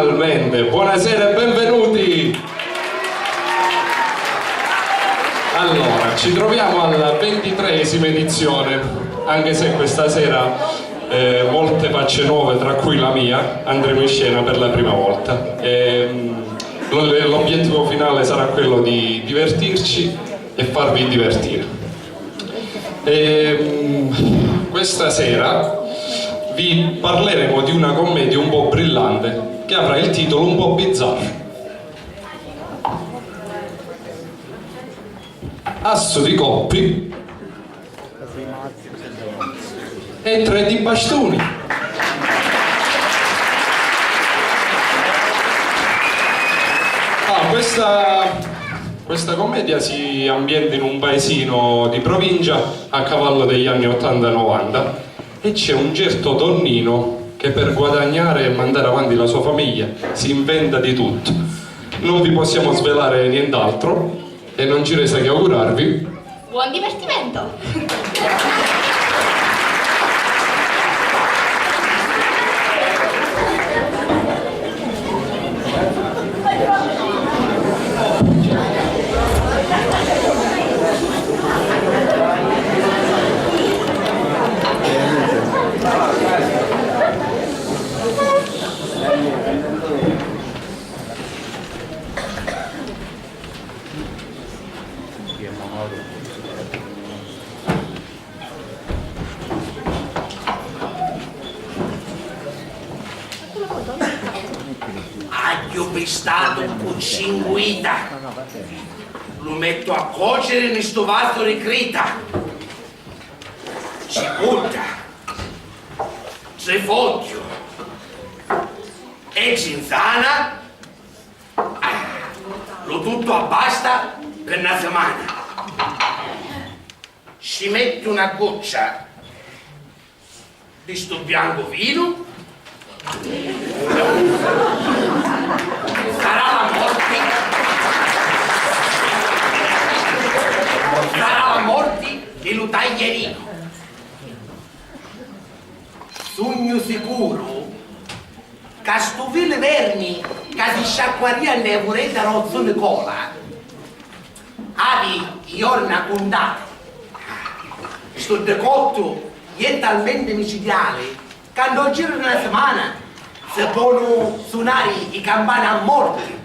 Finalmente, buonasera e benvenuti! Allora, ci troviamo alla 23esima edizione, anche se questa sera molte facce nuove, tra cui la mia, andremo in scena per la prima volta. L'obiettivo finale sarà quello di divertirci e farvi divertire. Questa sera vi parleremo di una commedia un po' brillante che avrà il titolo un po' bizzarro. Asso di coppi e 3 di bastoni. Questa commedia si ambienta in un paesino di provincia a cavallo degli anni 80-90 e c'è un certo Donnino che per guadagnare e mandare avanti la sua famiglia si inventa di tutto. Non vi possiamo svelare nient'altro e non ci resta che augurarvi buon divertimento! Aglio pestato con cinguita, lo metto a cuocere in sto vaso ricrita, cipolla, cefoglio e cinzana, lo tutto a pasta per una settimana. Ci metti una goccia di sto bianco vino, sarà la morte dello taglierino. Sogno sicuro che sto vile vermi che si sciacquaria nelle vorrete rozzo Nicola avi giorna contata. Sto decotto è talmente micidiale che non giro una settimana si possono suonare i campani a morte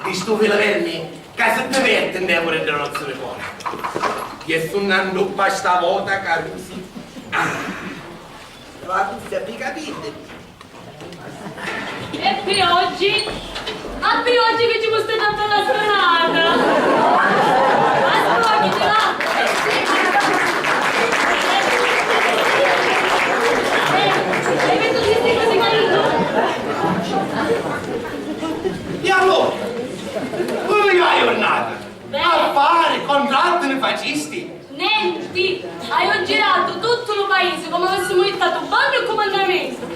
di sto vilaverni che si diverte nelle vorrete rozzo Nicola. E suonando questa volta carusi. La cuffia capite? E qui oggi? A qui oggi che ci foste tanto la stronata! Ascolti là! Hai visto questi così carino? E allora? Come vai giornata? Bene. A fare contratti ne facisti? Niente! Hai girato tutto il paese come avessimo stato bagno e comandamento!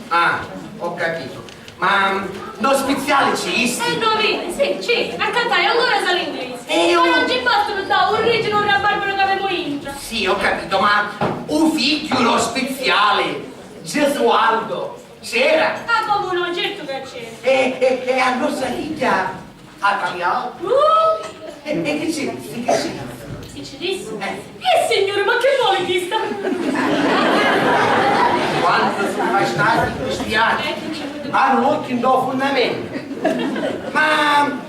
Ah, ho capito. Ma non spiziale ci isti? Indovini, sì, ci, a cantare ancora sa l'inglese. E Ma non ci basta da un rigino un rabarbaro che avevo intra. Sì, ho capito, ma un figliolo speziale, Gesualdo, c'era? Ah, come no, certo che c'era. E a nostra figlia, a Tagliao? E che ci dici? Che ci Che ci disse? Signore, ma che vuole chi sta? Quando sono stati cristiani hanno occhi in fondamento. Ma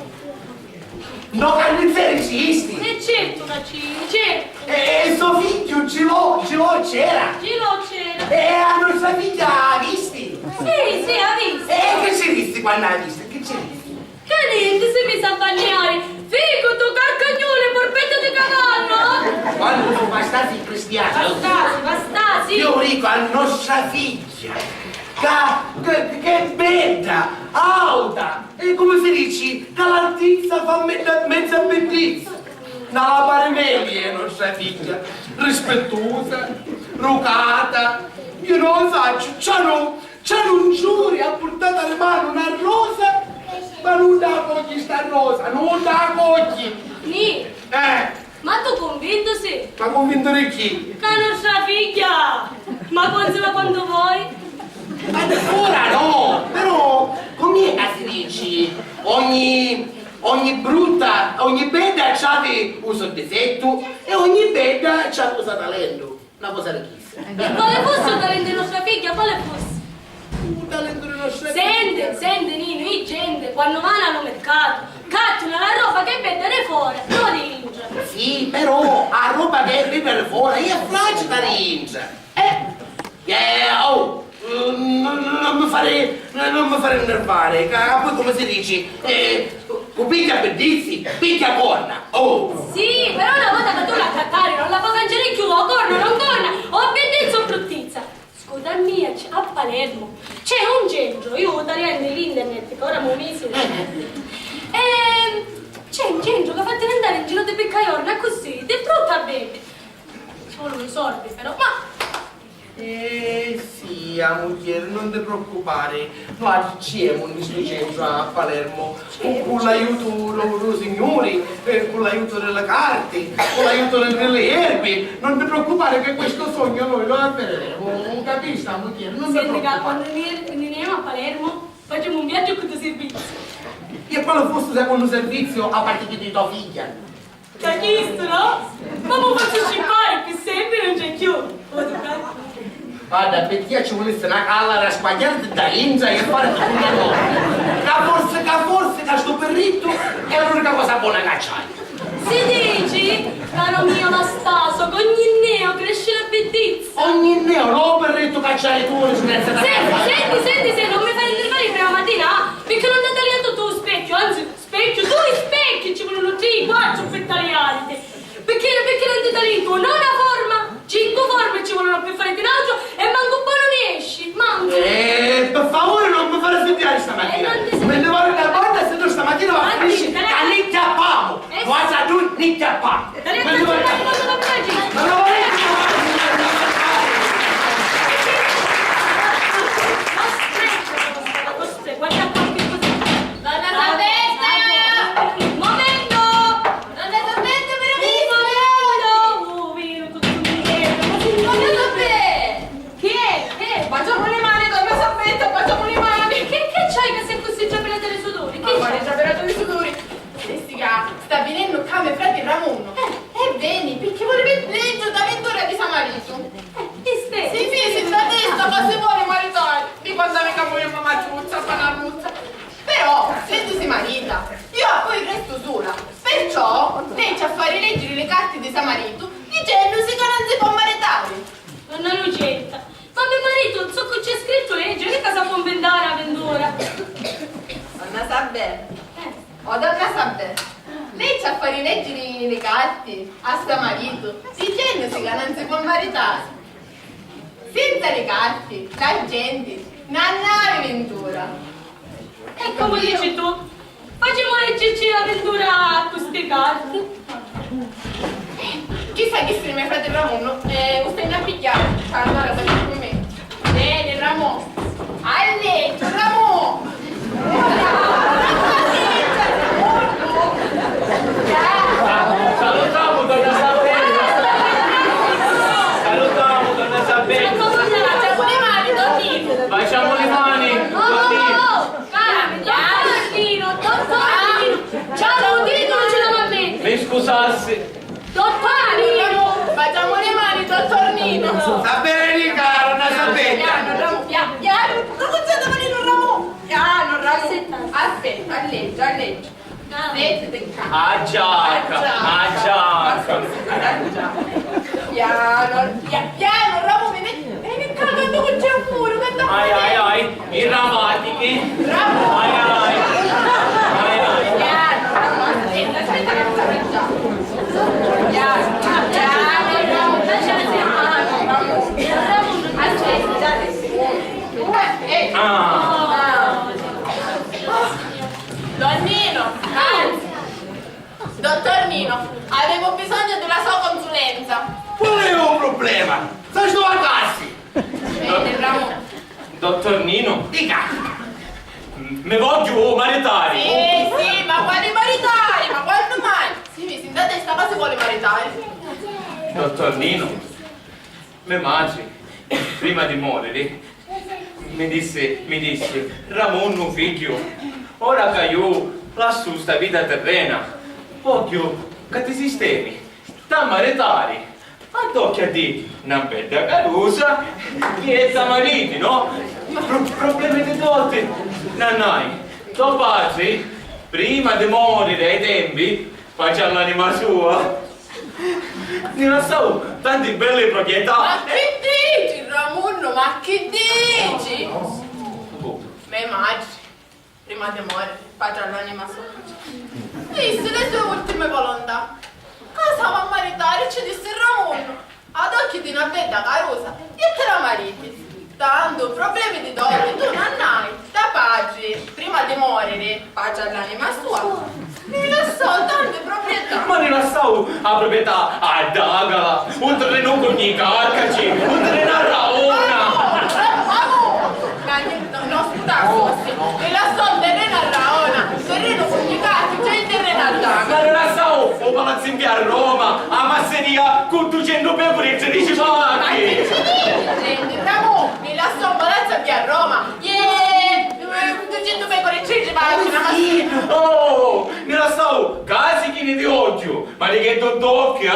non cannizzeri ci isti? E certo che certo. E suo figlio ce l'ho, c'era? Ce l'ho, c'era. E a nostra figlia ha visti? Sì, ha visto. E che ci visti quando ha visto? Che ci visti? Che niente, si è messo a bagnare. Figo, tu carcagnole, porpetta di cavallo. Quando sono stati cristiani? Bastasi. Io dico a nostra figlia che bella, alta, e come si dice, che l'altezza fa mezza bellezza. Nella paremelia nostra figlia, rispettosa, rucata, io non lo so, c'hanno un giuri, ha portato alle mani una rosa, ma non da cogli sta rosa, non da cogli. Ni, ma tu convinto sì? Ma convinto di chi? Che è nostra figlia. Ma consola quando vuoi. Ma ora no, però con ogni brutta, ogni bella c'ha un suo difetto e ogni bella c'ha un suo talento. Una cosa ricchissima. E quale fosse il talento di nostra figlia? Quale fosse? Un talento di nostra figlia. Sente Nino, i gente quando vanno al mercato catturano la roba che vendere fuori, non l'ingia. Sì, però la roba che viene fuori è facile da ringia. Non mi fare innervare, poi come si dice, picchia bellizzi, picchia corna, oh! Sì, però una volta che tu la cattari non la puoi mangiare più, o corna, non corna, o bellezza o bruttizza. Scusa mia, a Palermo c'è un genio, io ho tagliato nell'internet, che ora mi ho messo. C'è un genio che fa diventare in giro di piccaiorna così, di brutta bene. Ci vogliono i soldi però, ma... Sì, moglie, non ti preoccupare, noi ci siamo in questo centro a Palermo, con l'aiuto dei signori, con l'aiuto delle carte, con l'aiuto delle erbe, non ti preoccupare che questo sogno noi lo avvereremo, non capisci, moglie, non ti Senti, preoccupare. quando andiamo a Palermo facciamo un viaggio con i servizi. E quale fosse il secondo servizio a parte di tua figlia? T'hai visto, no? Ma mi faccio scippare, che sempre non c'è più. Guarda, per te ci volesse una callara sbagliata da Inza e fare tutto una cosa. Che forse sto perritto è l'unica cosa buona che c'hai. Si dici, caro mio Anastaso, che ogni neo cresce la bellezza. Ogni neo, no perretto che c'hai tu, senza da Senti, non mi fai intervenire prima mattina, perché non ti hai tagliato tu specchio, anzi, specchio, due specchi ci vogliono 3, 4 per tagliarti. Perché non ti tagli tu? Non una forma, 5 forme ci vogliono per fare tiraggio e manco un po' non esci, manco. Per favore non mi fare studiare stamattina. Me ne voglio una volta se tu stamattina va a finire che ne chiappiamo. Guarda tu, ne chiappiamo. Me ne voglio non lo Guarda qua che cos'è. Donna Salvetta! Un momento! Donna Salvetta, me lo dico! Donna Salvetta! Chi è? Facciamo le mani, donna Salvetta, facciamo le mani! Che c'hai che sei così già per dei sudori? Che Guarda, c'hai? già per dei sudori! Sta venendo come frate Ramon! E veni, perché vorrebbe leggere d'avventura di Samarito! Sì, sta testa, ma se vuole maritare! Di quando mi capo io mamma giuzza, panaruzza! Però, se tu si marita, io poi resto sola! Perciò, lei ci a fare leggere le carte di Samarito dicendosi che non si può maritare! Donna Lucetta, ma mio marito non so che c'è scritto legge, che cosa può inventare avventura? Donna Sabè! Oh, donna Sabè! Lei ci a fare leggere le carte a sta marito dicendosi che non si può maritare! Senza le carte, la gente non ha avventura! E come dici tu? Facciamo leggerci l'avventura a queste carte. Chissà che se mio fratello Ramon stai a picchiare, allora vai con me. Bene, Ramon. A letto, Ramon. Salutiamo donna Sabella! Salutiamo donna Sabella! Facciamo le mani, Donnino. Facciamo le mani! Ciao, un diritto non ce l'ho a mettere. Mi scusassi! Dottorino! Facciamo le mani, dottor Nino. Sta bene lì, caro, una sapete. Piano, Ramon, piano. Non c'è venire un Ramon. Piano, Ramon. Aspetta, alleggia. Mettete in campo. A giacca! Piano, Ramon, vieni cagando che c'è un muro, che da Ai, i ramatichi! Ramon. Ai! Piano, Ramon, aspetta che sta mangiando. Piano, Ramon, aspetta, date Donnino, anzi, dottor Nino, avevo bisogno della sua consulenza. Non è un problema. Sai sto a tassi. Bene, Ramon. Dottor Nino, Dica. mi voglio maritare! Sì, ma quali maritari? Ma quando mai? Sì, mi si da testa, ma si vuole maritare. Dottor Nino, mia madre, prima di morire, mi disse, Ramon, figlio, ora che io lassù sta vita terrena, voglio che ti sistemi, da maritare, addocchia di una bella carusa, che è mariti, no? Problemi di tutti, nannai, tuo padre, prima di morire ai tempi, faccia l'anima sua. Non so, tante belle proprietà. Ma che dici, Ramunno? Ma che dici? Me immagini, prima di morire, faccia l'anima sua. Disse le sue ultime volontà. Cosa va a maritare? Ci disse Ramunno. Ad occhi di una bella carusa, e te la mariti. Tanto problemi di dolore tu non hai. Da padre, prima di morire, faccia l'anima sua. Mi lasciò tante proprietà. Ma ne lasciavo la proprietà a Dagala, un terreno con i carcaci, un terreno a Raona. No, scusate, mi lasciò un terreno a Raona, un terreno con i carcaci, c'è il terreno a Ma Dagala. ne lasciavo un palazzo in via a Roma, a masseria con 200 pecorette di Ma cipacchi. che ci dici, Ramon? Mi lasciò un palazzo via a Roma. 200 pecore e 100 pagine, ma Oh, ne lasciavo casi chini di occhio, ma di che dottocchia,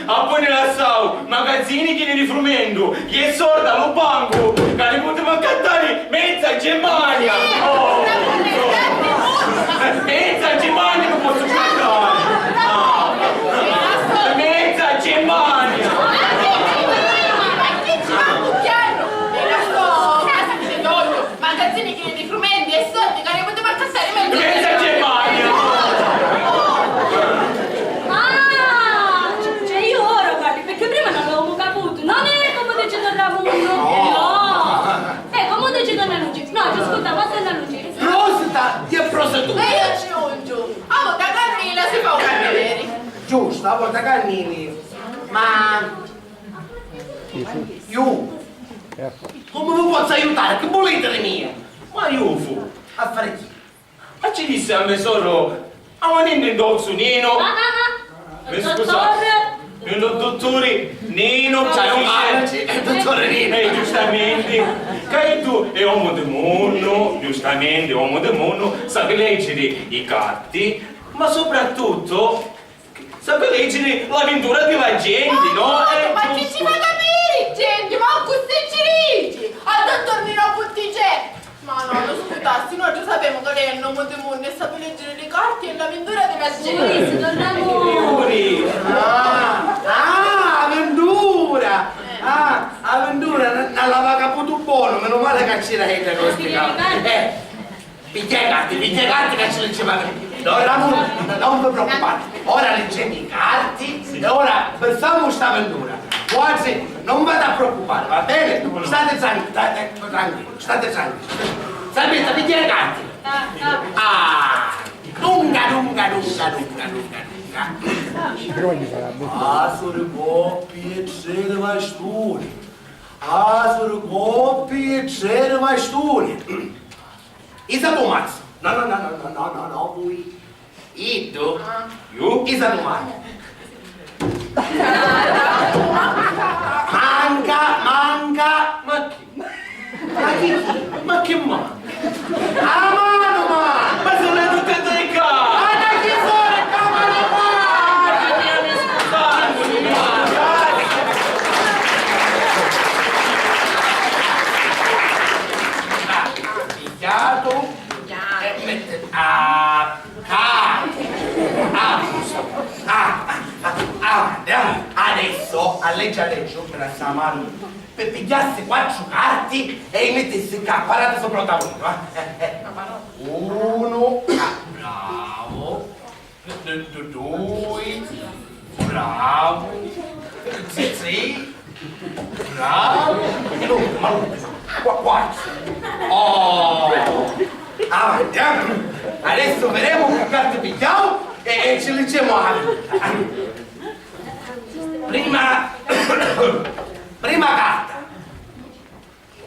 poi ne lasciavo magazzini chini di frumento, che è sorda lo banco, che ne poteva cantare mezza Germania. Oh, mezza Germania non posso cantare. Mezza Germania. ma che ci va cucchiaino? Mi lasciò casa di d'olio, magazzini chini di frumenti e soldi che ne poteva cantare Mezza Germania. Ah, cioè io ora guardi, perché prima non l'avevo capito. Non è come dice Don Ramuno. No. Come dice Don Luigi. No, ti ascolta, ma Don Luigi. Prosta, che prosta tu? E io ci ungiu. A volta Carmela si fa un carnieri. Giusto, a volta Cannini. Ma... Io... Come vi posso aiutare? Che volete le mie? Ma io fu, A fare chi? ma ci disse a me solo, a manendo in dolce Nino. Mi scusate, il dottore Nino C'hai un capisce. marci, dottore Nino. Giustamente, che tu è uomo del mondo, giustamente uomo del mondo, sa leggere i carti, ma soprattutto sa leggere l'avventura della gente, no? Ma chi ci fa capire, gente? Ma questi ci dici? Al dottor Nino Butticelli. Ma no, non scusassi, noi già sappiamo che lei è il nome del mondo e sa leggere le carte e l'avventura della gente. Sì, Don Ramuno. Figuri. Avventura! Avventura, non l'aveva caputo buono, meno male che ci rete questi carte. Pigliegati che ci leggevano. Allora, non vi preoccupate, ora leggiamo i carti e ora facciamo questa avventura. Quasi, non vado a preoccupare, va bene? State tranquilli, state tranquilli. Sapete, pigliate le carti. Lunga. Azure coppie, cere mai sturi. Azure coppie, cere mai sturi. Isa Tomac. No, voi. Ito. Io? Isa Tomac. Manca. Ma che manca? A mano, ma! Ma sono le tutte dei cari! Ma chi sono le camere Picchiato. Adesso alleggia per la sua mano per pigliarsi 4 carte e mettersi parate sopra il tavolino. 1, bravo. 2, bravo. 3, bravo. E l'ultimo, 4. Oh! Avanti, adesso vedremo che carte pigliamo e ci leggiamo anche. Prima carta.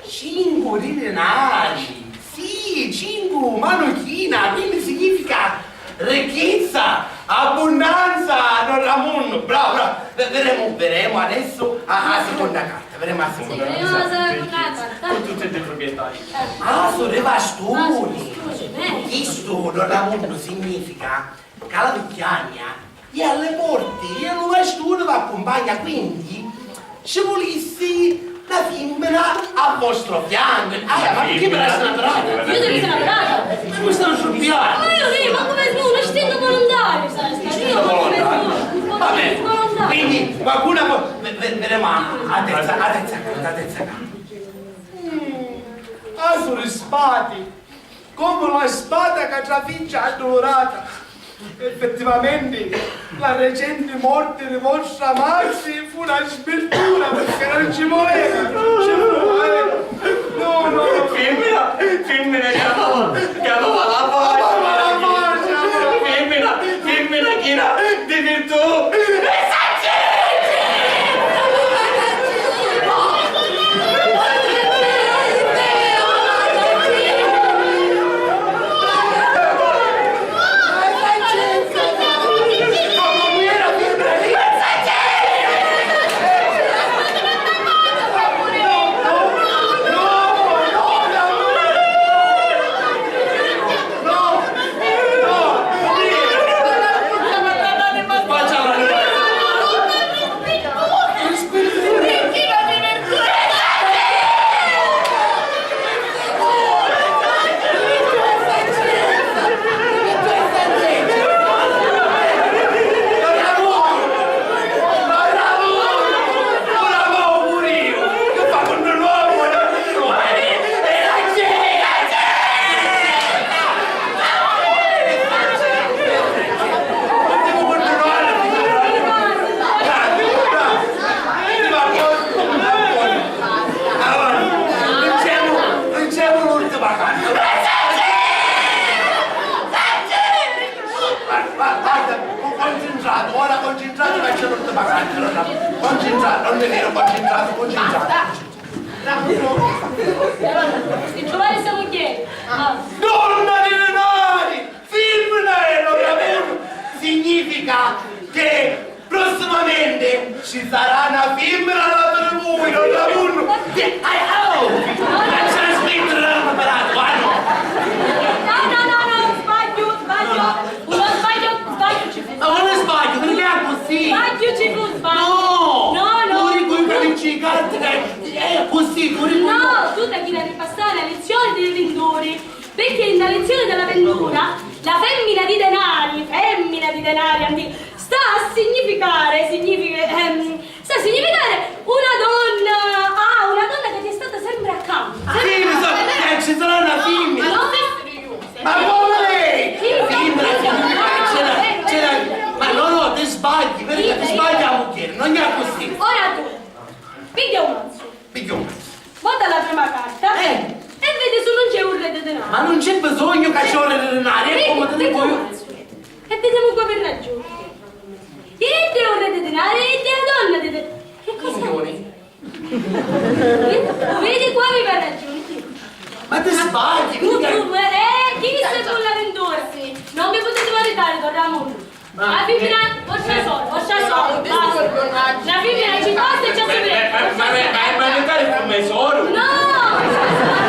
5 denari. Sì, 5 manuchina, quindi significa ricchezza, abbondanza, Don Ramuno. Bravo. Vedremo adesso la seconda carta. Vedremo la seconda carta. Con tutte le proprietà. Sono le bastoni. Scusi, Questo non significa che la vecchiania è alle porte e non nessuno vi accompagna, quindi ci volessi la femmina al vostro fianco. Ma perché me la sono naturale? Io devo essere naturata. Ma mi stanno sul piano. Ma io lì, ma come tu, un istinto volontario, sai? Io come Vabbè, volontario. quindi qualcuno può... Vedremo, attenzione. Ah, sono spati, come la spada che trafigge addolorata. Effettivamente, la recente morte di vostra Maxi fu una sbertura perché non ci voleva, No. Femmina, chiamava la pace. Femmina, china, di virtù. Il giovane siamo chi? Donna di denari! Femmina significa che prossimamente ci sarà una femmina alla per voi, non la uno! Non c'è scritto, non l'hanno preparato, No, sbaglio ci fu. Ma non sbaglio, perché è così? È così, No, tu devi ripassare la lezione dei ventori, perché nella lezione della ventura la femmina di denari, sta a significare una donna che ti è stata sempre accanto. Sì, ci sarà una femmina! Ma come lei? Ma no, ti sbagli, perché ti sbagli a mucchiere, non è così. Ora tu, piglia un mazzo, guarda la prima carta e vedi se non c'è un re di denaro. Ma non c'è bisogno che c'è un re di denaro, è come te ne vuoi. E vediamo qua per ragione. Il re è un re di denaro e la donna di denaro. Che cosa? Vedi qua mi per ragione. Ma ti sbagli, Chi sei tu l'avventura? Non mi potete maritare, Don Ramon. La femmina, forse solo, basta. La femmina ci basta e ci assume. Ma è maritare come solo? No!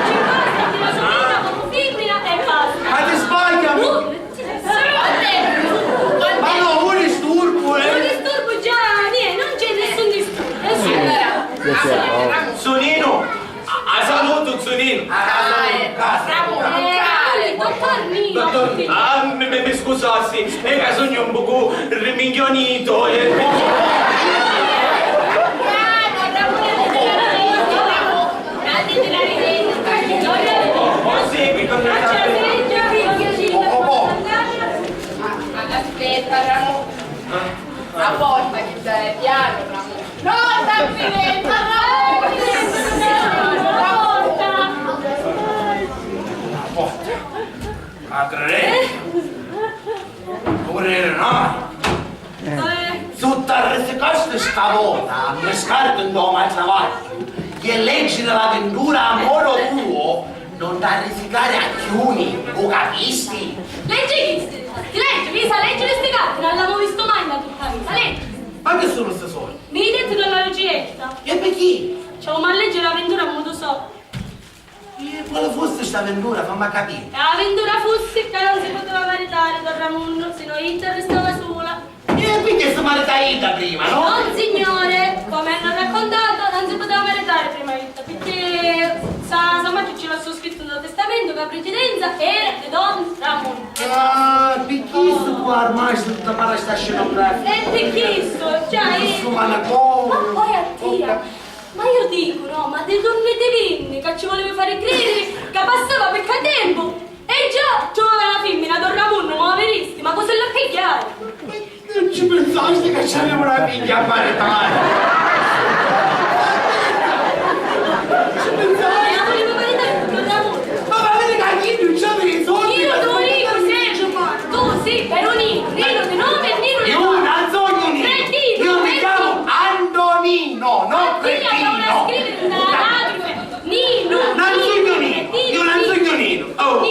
Ci basta, ti la somiglia come femmina e basta. Ma ti sbagli, ma no, un disturbo, Un disturbo già, niente, non c'è nessun disturbo. Sonino, a saluto Sonino. Dottor Nino. Ah, mi scusassi, è che sogno un poco riminghionito Aspetta, Ramon. La porta che c'è, piano, Ramon. No, sta finendo, Tutta resicaste stavolta, mi scartando mai travaglio, che leggi dell'avventura a modo tuo non da risicare a chiuni, o capisti? Leggi Lisa, leggi queste carte, non l'avevo visto mai in tutta la vita, leggi. Ma che sono queste soldi? Mi hai detto della regietta. E per chi? Ciao, ma leggere l'avventura come tu so. E quale fosse sta avventura, fammi capire. L'avventura fosse che non si poteva maritare Don Ramundo, se no Ita restava sola. E quindi sta maritaita prima, no? Non signore, come hanno raccontato, non si poteva maritare prima Ita, perché sa Maggio ce l'ha scritto nel testamento che la precedenza era di Don Ramundo. Ah, picchisto qua ormai tutta para sta scenografia. E picchisto, già Su manacone. Ma poi attira. Ma io dico, no, ma dei tornete che ci volevi fare credere che passava per tempo. E già, c'aveva la femmina, Don Ramundo, ma la veristi, ma cosa l'ha pigliare? Non ci pensasti che c'aveva una figlia a maritare? Ci pensasti? La volevo maritare Don Ramundo. Ma va a vedere che anche non c'avevi i soldi? Io tu Nico, sempre. Tu sì, però Nino di nome e Nino di Io nome. non sogno Nino. Cretino, Io mi chiamo Antonino, non Cretino. Nino. Non sogno Nino. Io non sogno Nino. Oh.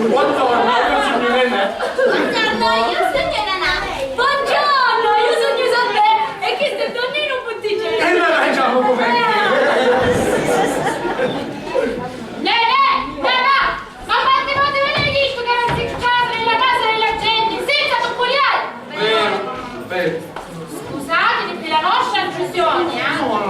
Buongiorno, io sono Irene. Buongiorno, io sono Elena. Buongiorno, io sono Isabella e questo è Tonino Butticelli. E noi mangiamo come Ma quante volte ve l'hai visto che non si entra nella casa della gente senza topoliare? Vero. Scusatemi per la nostra intrusione,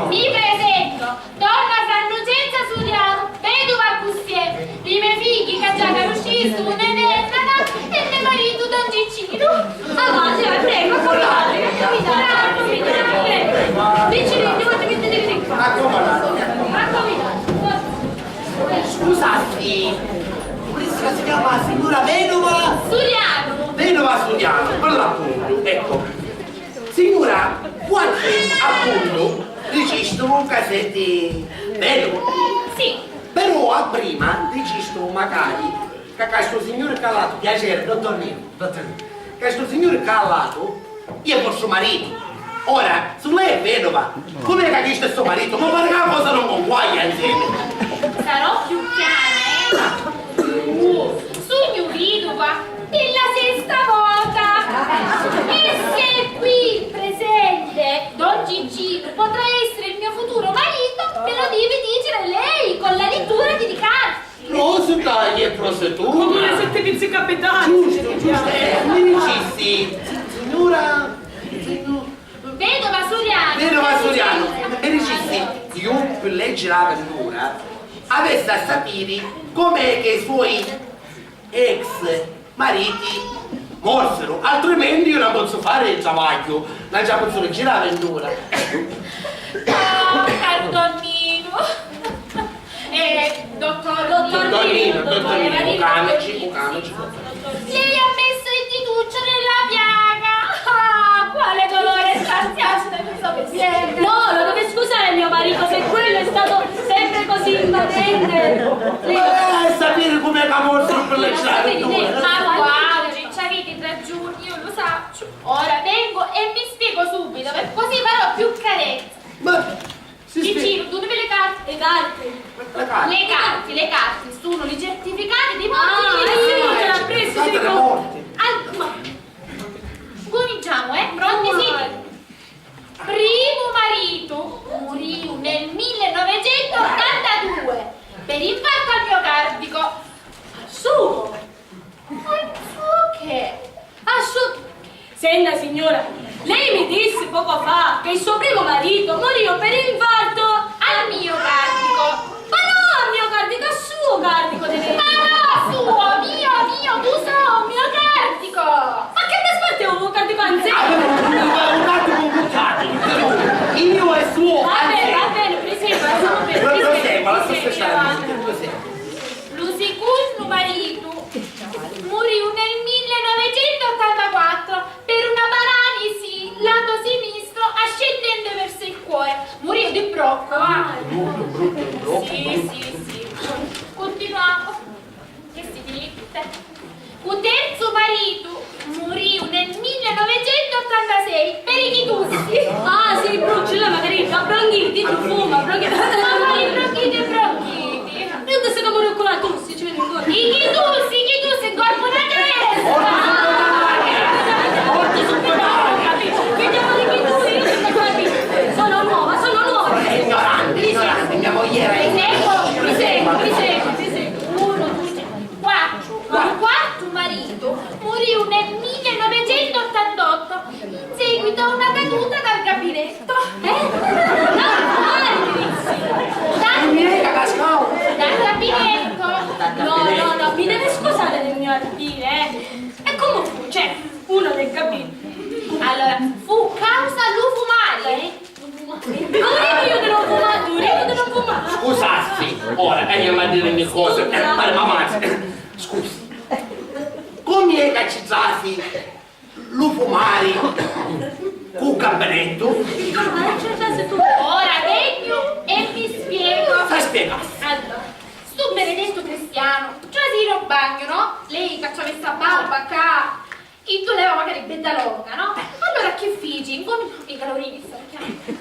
Mi presento, donna Frannocenza Suriano, vedova Cussier, i miei figli che già conoscisto, un'enennata e mio marito Don Giccino. Avanti, prego, accomodate, prego. Vicino, dove mettete qui? Accomodate. Scusate, questa si chiama signora Vedova Suriano. Vedova Suriano, per l'appunto, ecco. Signora, qualche appunto registro cassetti vedovo. Sì. Però a prima registro magari che questo signore calato, piacere, dottor Nino, questo signore calato, io è vostro marito. Ora, se lei è vedova, com'è che questo è suo marito? Ma perché la cosa non conguaglia insieme? Sarò più chiara, Sogno vedova della sesta volta. E se qui presente Don Gigino potrà essere il mio futuro marito, me lo deve dire lei con la lettura di ricatti. Prostituta e prostituta. Come le 7 pizzi capitani. Giusto, mi dicessi, signora... Vedova Suriano. Vedova Suriano, mi dicessi, io per leggere l'avventura, avesse a sapere com'è che i suoi ex mariti morsero, altrimenti io non posso fare il travaglio, non già posso leggere l'avventura. Oh, perdonino. Dottor Nino, Bucanaci. Lei ha messo il tituccio nella piaga. Ah, quale dolore straziato da questo pensiero. No, lo deve scusare mio marito se quello è stato sempre così invadente. Sapere com'è che morsero per leggere l'avventura. Ma guardi, ci avete 3 giorni, io lo so. Ora vengo e mi spiego subito, così farò più carezza. Ma... Gigino, tu dove le carte? Le carte. Le carte sono i certificati di morte Ah, di io ce l'ho Alessandro. preso, Carte da morte. Cominciamo, pronti sì? Primo marito morì nel 1982 per infarto al miocardico. Su. Al suo che? Senta signora, lei mi disse poco fa che il suo primo marito morì per infarto Al miocardico. Ma no, al miocardico, al suo cardico deve Ma no, suo, mio, tu sei un miocardico. Ma che mi aspetta un cardico anziano? Un attimo bucati, il mio è suo. Va bene, presente, La stessa avanti. Lo secondo marito morì nel 1984 per una paralisi lato sinistro ascendente verso il cuore. Morì di brocco. Sì. Continuiamo. Che si dice? Un terzo marito morì nel 1986 per i chitussi. Ah sì, brucilla magari fa bronchiti, tu fuma, bronchiti. Ma quali bronchiti e bronchiti? Io adesso che muoio con la tussi, ci vedo ancora. I chitussi, in corpo da testa! Vediamo di chi tu, io sono qua. Sono nuova, seguito a una caduta dal gabinetto. Non mi è cascato. Dal gabinetto. No, mi deve scusare del mio ardire, E come fu? Cioè, uno del gabinetto. Allora, fu causa lufumare. Ora io non ho fumato. Scusassi, ora andiamo a dire le cose. Ma mamma, scusi. Come è che ci trasi lufumari con gabinetto? Ora vengo e mi spiego. Sai spiegare? Allora, sto benedetto cristiano, trasino il bagno, no? Lei che c'aveva questa barba qua, e tu leva magari bella longa, no? Allora che figi? I calorini stanno chiamando. Che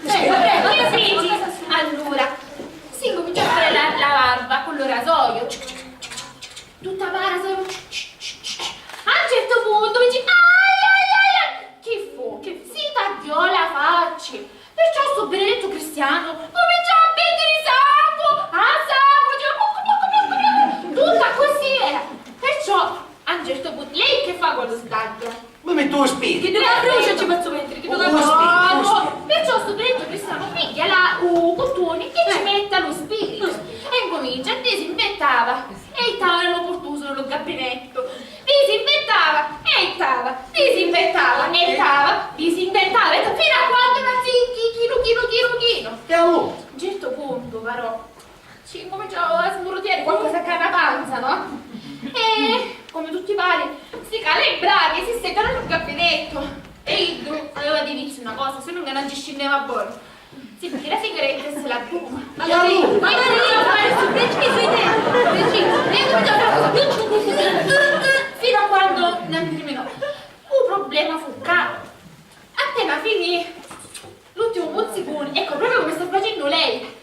figi? Allora, si incomincia a fare la barba con lo rasoio. Tutta va rasoio. A un certo punto mi dice, ai, che fu? Che si tagliò la faccia. Perciò sto benedetto cristiano cominciò a vendere sangue, tutta così era. Perciò a un certo punto, lei che fa quello sdaglio? Ma metto lo Che spirito. dove la croce ci faccio mettere? Che dove la Oh, croce? Perciò sto benedetto cristiano piglia la cottone e ci mette allo spirito e incomincia a disinfettava e stava nell'opportuno nello gabinetto. Disinfettava e stava, disinfettava e stava, disinfettava e fino a quando non si chino. E allora? A un certo punto però ci incominciavo a smurotiare qualcosa che ha una panza, no? E come tutti i pari si cala i bravi e si seccano sul gabinetto e Iddu aveva di vizio una cosa, se non che non ci scendeva a bordo. Si prende la sigaretta e se la fuma. Allora, ma io devo fare su preciso i fino a quando non terminò. Un problema fu che appena finì l'ultimo mozzicone, ecco proprio come sta facendo lei,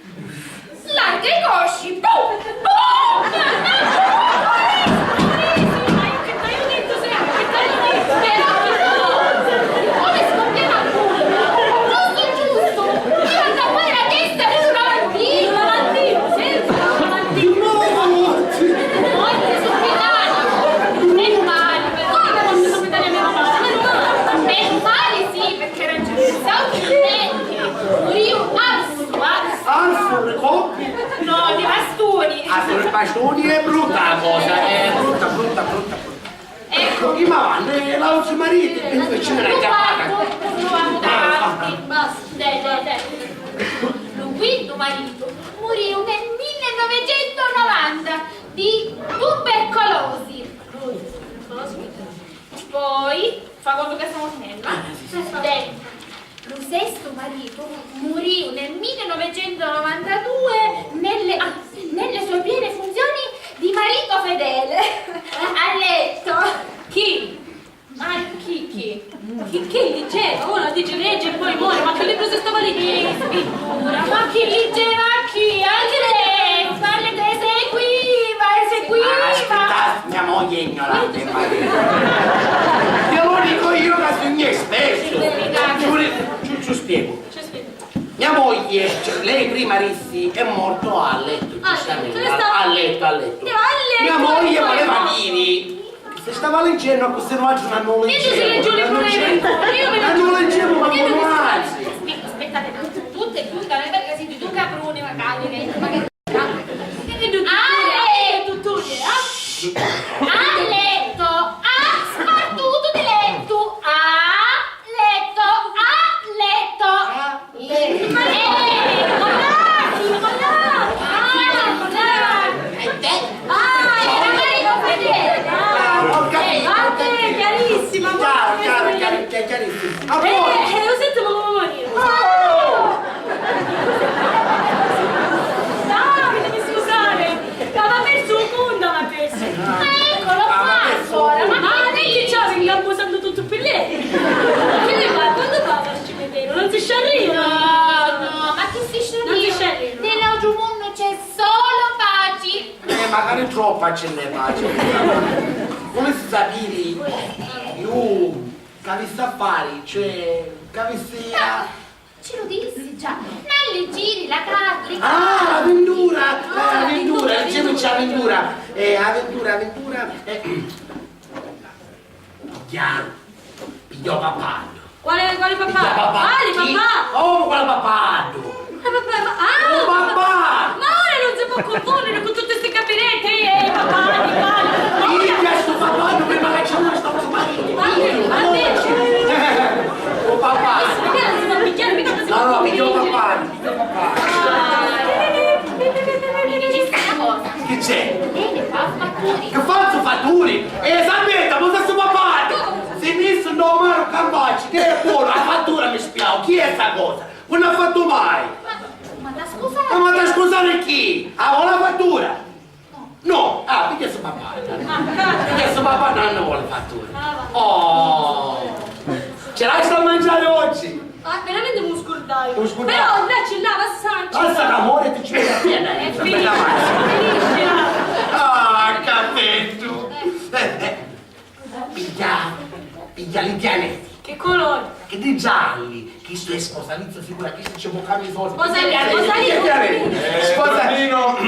larga i cosci, boom, come scoppiava il culo, giusto, mi manda fuori la testa e un lavandino, senza lavandino. Molto sospetata, meno male, come posso sospettare meno male? Meno male sì, perché era giusto, morì un Alfo, le coppie. no, di bastoni. Alfo, le bastoni è brutta la cosa, è brutta. Ecco, Chi ma vanno? L'altro marito, e invece me l'hai chiamata. proviamo davanti, basta, dai. Lo quinto marito morì nel 1990 di tubercolosi. Poi, fa conto che stiamo finendo, dentro. Lo sesto marito morì nel 1992 nelle sue piene funzioni di marito fedele a letto. Chi? Chi leggeva? Uno dice legge e poi muore, ma che libro si stava leggendo? Scrittura, ma chi leggeva chi? Anche lei, seguiva. Aspetta, mia moglie è ignorante, te lo dico io che sono mio esperto. Ci spiego. Mia moglie, cioè, lei prima Rissi è morto a letto, giustamente. A letto. Mia moglie voleva dire se stava leggendo a questo nuovo non Io si leggevo le non leggevo ma non anzi. Aspettate, tutte e due, perché si tu caproni magari, a letto, spartuto di letto, chiarissima, Chiarissimo. lo sento come morire. Devi scusare, aveva perso un mondo, aveva perso. Eccolo qua ancora, Ma lei che c'ha, mi abusando tutto per lei. Che lei va, quando va a farci vedere? Non si sciarrina? no, ma che si Non si scioglie? sciarrina. Nell'altro mondo c'è solo pace. Magari troppo ce n'è pace. Come si sapere, io capisco affari, cioè capisco. Ce lo dissi già, non le giri la carta. Ah, avventura, insieme c'è avventura. Avventura. Chiaro, pigliò papà. Quale papà? Piglia papà. Quale Chi? papà? Oh, quale papà? Oh, papà! Ma ora non si può confondere con tutte queste capirette, papà, di quale? Piglia sto papà, prima che c'è uno sto marito. Oh, papà! Perché non si può picchiare, mica così. No, piglio papà, piglio papà. Mi dicesti una cosa. Che c'è? Lei ne fa fatturi. Che faccio fatturi? Esattamente, ma questo papà! Se messo un domano capace, che è buono, la fattura mi spiavo, chi è sta cosa? Non ha fatto mai! Ma da scusare. Ma da scusare chi? Ah, vuole la fattura? No! Ah, perché sto papà? Perché sto papà non vuole fattura? Oh! Ce l'hai sta a mangiare oggi? Ah, veramente mi scordai. Mi scordai. Però invece là va Sancio. Alza l'amore ti ci vede a piena. È finita. Ah, capito! Piglia l'indianetti. Che colore? Che dei gialli, chi sto è sposalizio figura, chi sto c'è boccami i soldi. Nonnino,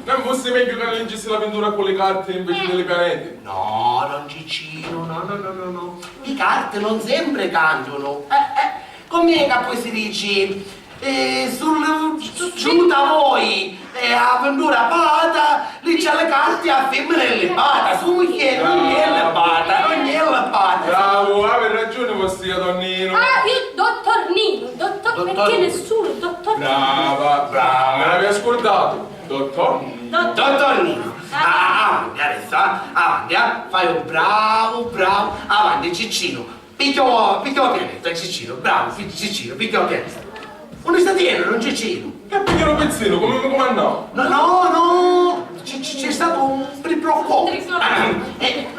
non fosse meglio che leggessi la pittura con le carte invece delle pianete? No, non Cicino, no. I carte non sempre cambiano. Come che poi si dice? Giù da voi, avventura pata, lì c'è le carte a femmine pata, su non è la pata. Bravo, avevi ragione vostra Donnino. Ah, io dottor Nino, dottor, perché nessuno, dottor Brava, me l'avevi ascoltato. Dottor Nino. Dottor Nino, avanti adesso, avanti, fai un bravo, avanti Ciccino, picchio pianeta, Ciccino, bravo, Ciccino, picchio pianeta. Un statiero, non Ciccino. Che piccolo pezzino, come no? No, c'è stato un riproposto.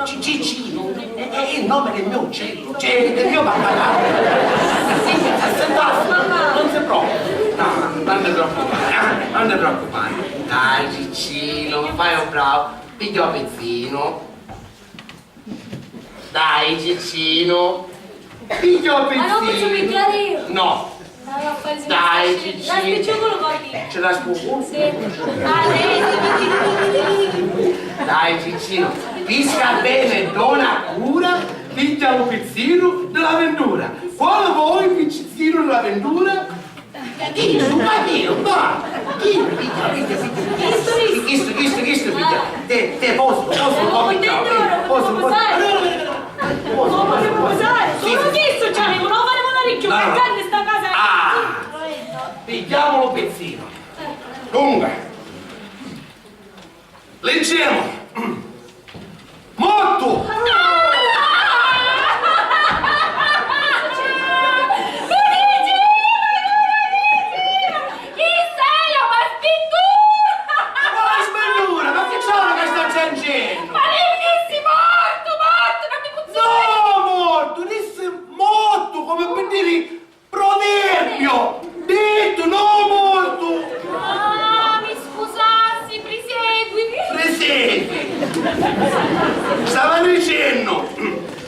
Ciccino, è il nome del mio uccello, cioè del mio pappagallo. Non si preoccupa. No, non ti preoccupare. Dai, Ciccino, fai un bravo, piglio pezzino. Dai, Ciccino, piglio pezzino. Ma non posso picchiare io? No. Dai, Ciccino. La spicciolo così. Ce la spuco? Sì. Ah, lei. Dai, Ciccino, pisca bene, dona cura, picchia un pizzino dell'avventura. Quale vuoi il pizzino dell'avventura? Questo, va! Questo, te posso Solo questo c'avevo, non faremo la ricchio, No. per carne sta casa. Pigliamolo pezzino. Lunga. Leggiamo. Morto! Ma sbellura, ma che c'è che sta piangendo? No, morto, disse morto, come per dire proverbio. Detto, no, morto. Presegui. Stava dicendo,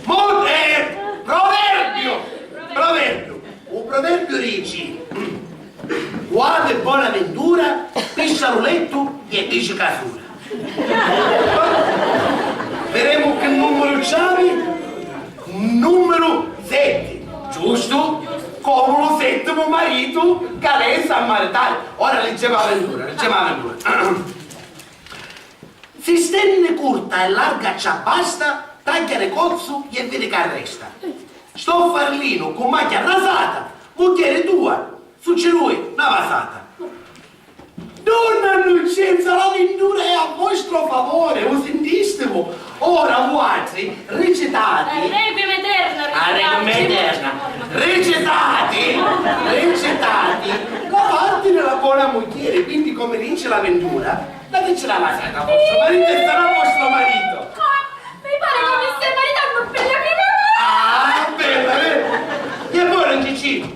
morto è proverbio. Un proverbio dice, guarda e buona ventura, piscia lo letto e dice casura. Vedremo che numero c'hai? Numero 7, giusto? Come lo settimo marito che lei sa maritare. Ora leggiamo l'avventura. Si stenne curta e larga ci basta, tagliare cozzo e vede che resta. Sto farlino con macchia rasata, buttiere tua, su c'è lui, una vasata. Donna Innocenza, l'avventura è a vostro favore, lo sentistimo. Ora voi recitate. Requiem eterna. Recitati la parte della buona moglie, quindi come dice l'avventura, la dice la vasata a vostro marito e sarà vostro marito. Mi pare che mi stai maritando per la prima Ah, bella, e poi non ci cito.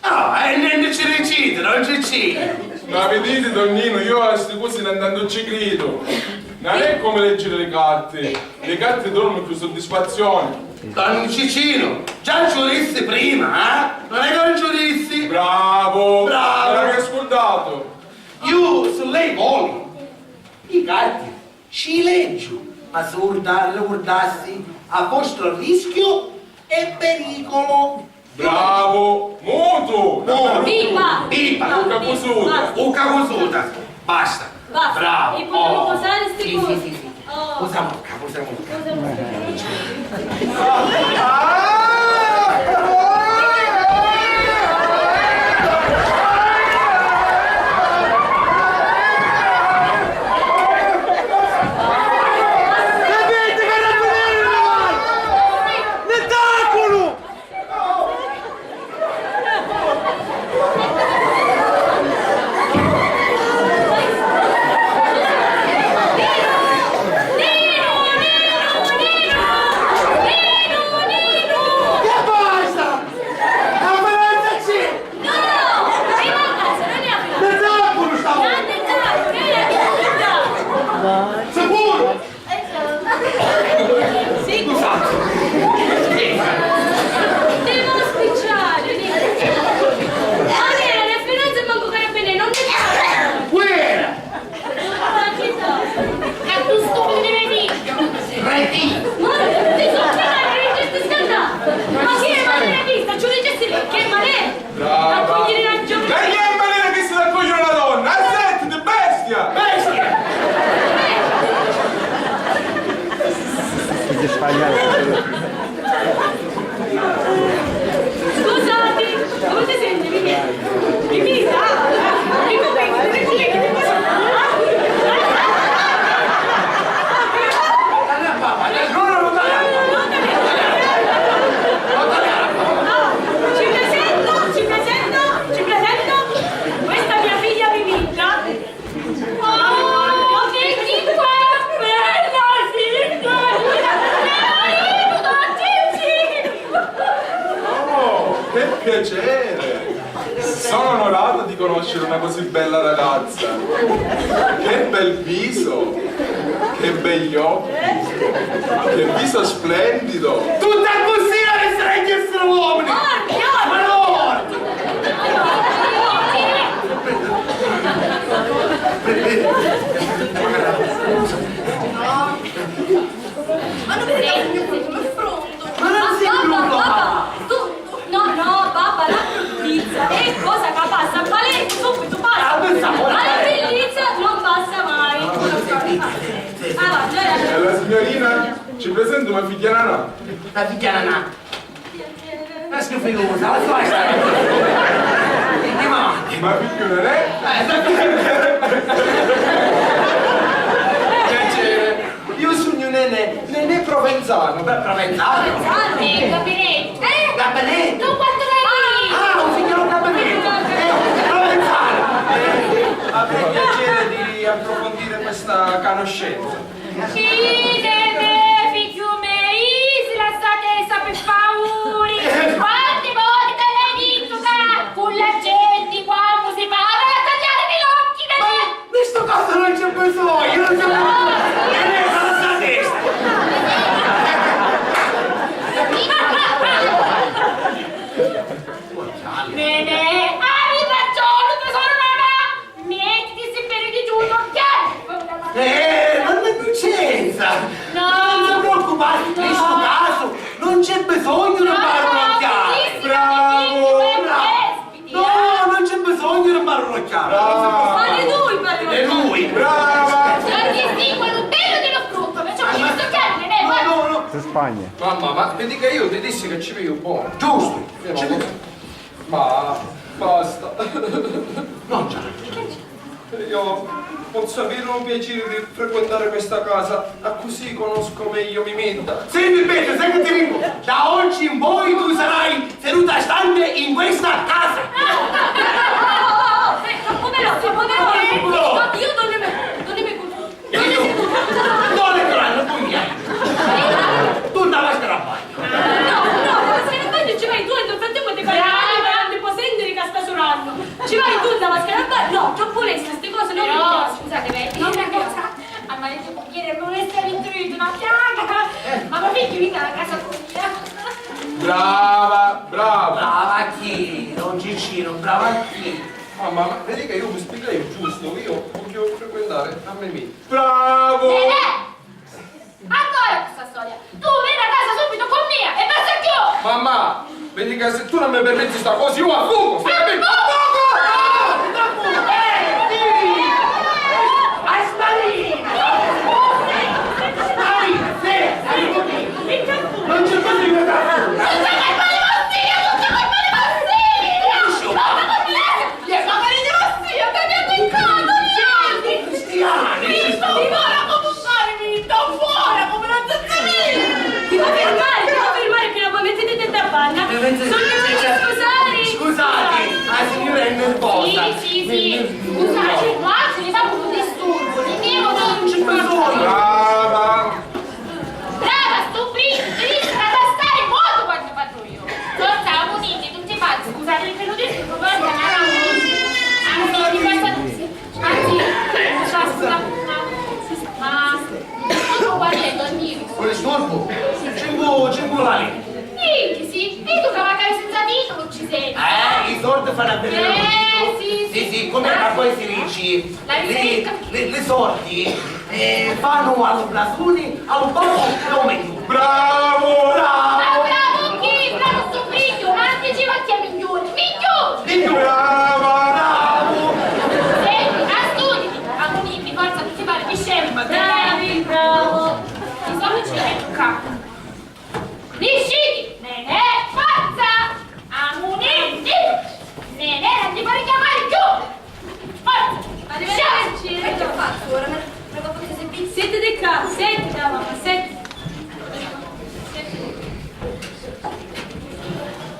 No, non ci recite, non ci cito. Ma vedete Donnino, io a queste cose non ci credo. Non è come leggere le carte dormono più soddisfazione. Don Cicino, già giuristi prima, non è che non giuristi? Bravo! Me Bravo! l'avevi ascoltato! Io su lei voli. I gatti ci leggio, ma se ricordassi a vostro rischio è pericolo. Bravo! Muto! Viva! Viva! Uca cosuta! Uca cosuta! Basta! Basta. Bravo! E possiamo posare sti Sì, cose? sì, sì. Oh. Usa mucca, usa mucca. Scusate, come ti senti? Mi ci presento, questa è mia figlia Mimita. Oh, vieni qua, bella figlia! Oh, che piacere! Sono onorato di conoscere una così bella ragazza. Che bel viso! Che begli occhi! Che viso splendido! Tutta così la restringi essere uomini! Ma no! Ma non mi come pronto. Ma non sei pronto, papà! No, papà, la pizza è cosa che passa a palette, subito passa! La bellezza non passa mai! Allora, E la signorina ci presenta una figlia nana. La figlia Nanà. La schifosa, la sua stare. Andiamo avanti. Ma figlio non è? Piacere, io sono Nenè Provenzano. Provenzano. Salve, gabinetto! Gabinetto. Tu quanto lei? Ah, un figliolo gabinetto. Provenzano. Avrei piacere di approfondire questa conoscenza. Chi deve figlio mei, si lasciate sapere pauri! Quante volte l'hai detto che con la gente quando si parla a tagliare gli occhi da me? Questo cosa non c'è bisogno, non c'è bisogno. La testa. Bene, hai ragione tesoro mamma! Mettiti sempre di giù l'occhiale! Non è Vincenza. No. Non ti preoccupare, in questo caso non c'è bisogno di fare un occhiale. Bravo! No, non c'è bisogno di fare un occhiale. Ma lui parla! È lui. Brava! Non distingue lo bello dello frutto, perciò questo occhiale, ne guarda! Spagna. Mamma, ma vedi che io ti dissi che ci vedo buono. Giusto. Ma basta. Non c'è. Io posso avere un piacere di frequentare questa casa, a così conosco meglio Mimita. Senti bene, sai che ti dico? Da oggi in poi tu sarai seduta stante in questa casa. Poverotto, poverotto! Io non ne Non è grande, tu mi hai. Tu andavi a stare a bagno. No, se ne bagno ci vai tu e nel frattempo ti fai un po' sentire che sta suonando. Ci vai tu da maschera al bagno? No, troppo lesta, queste cose non mi piacciono. Scusate, vedi? Non mi piace. Al marito ieri non essere intuito una piaga. Ma va vedi, mica la casa mia. Brava! Brava! Brava chi? Non Cicino, brava chi? Mamma, ma vedi che io vi spiegherei giusto, io voglio frequentare a Mimita. Bravo! Ancora questa storia. Tu vieni a casa subito con mia e basta più. Mamma, vedi che se tu non mi permetti sta cosa io a fuoco, stai capendo? Non c'è cosa di Sì. Scusate, qua ce ne fa un disturbo. Nemmeno non ci sono. Brava! Brava, stupida! Devi stare molto quando faccio io. Non stavamo uniti, tutti pazzi. Scusate, il peludismo, guarda, anzi, di questa... Anzi, scusa. Ma... Non guardando al mio. Con disturbo? C'è la lì. Sì, e tu che magari senza vita non ci sei. I sordi fanno avvenire sì. come poi si dice, La ricerca. le sordi fanno allo blasoni, allo poco e allo meglio. Bravo! Ma bravo chi? Bravo sto figlio, ma non diceva chi è migliore. Migliore! Bravo! Senti, studi, ammoniti, forza, non ti pare di scemo. Bravi, bravo. I soldi ce li metto in capo. Nisciti, forza! Ammoniti! Non ti fare chiamare più! Forza! Arrivederci. Che ho fatto ora? Me lo potete sentire? Siete qua, senti la mamma, senti.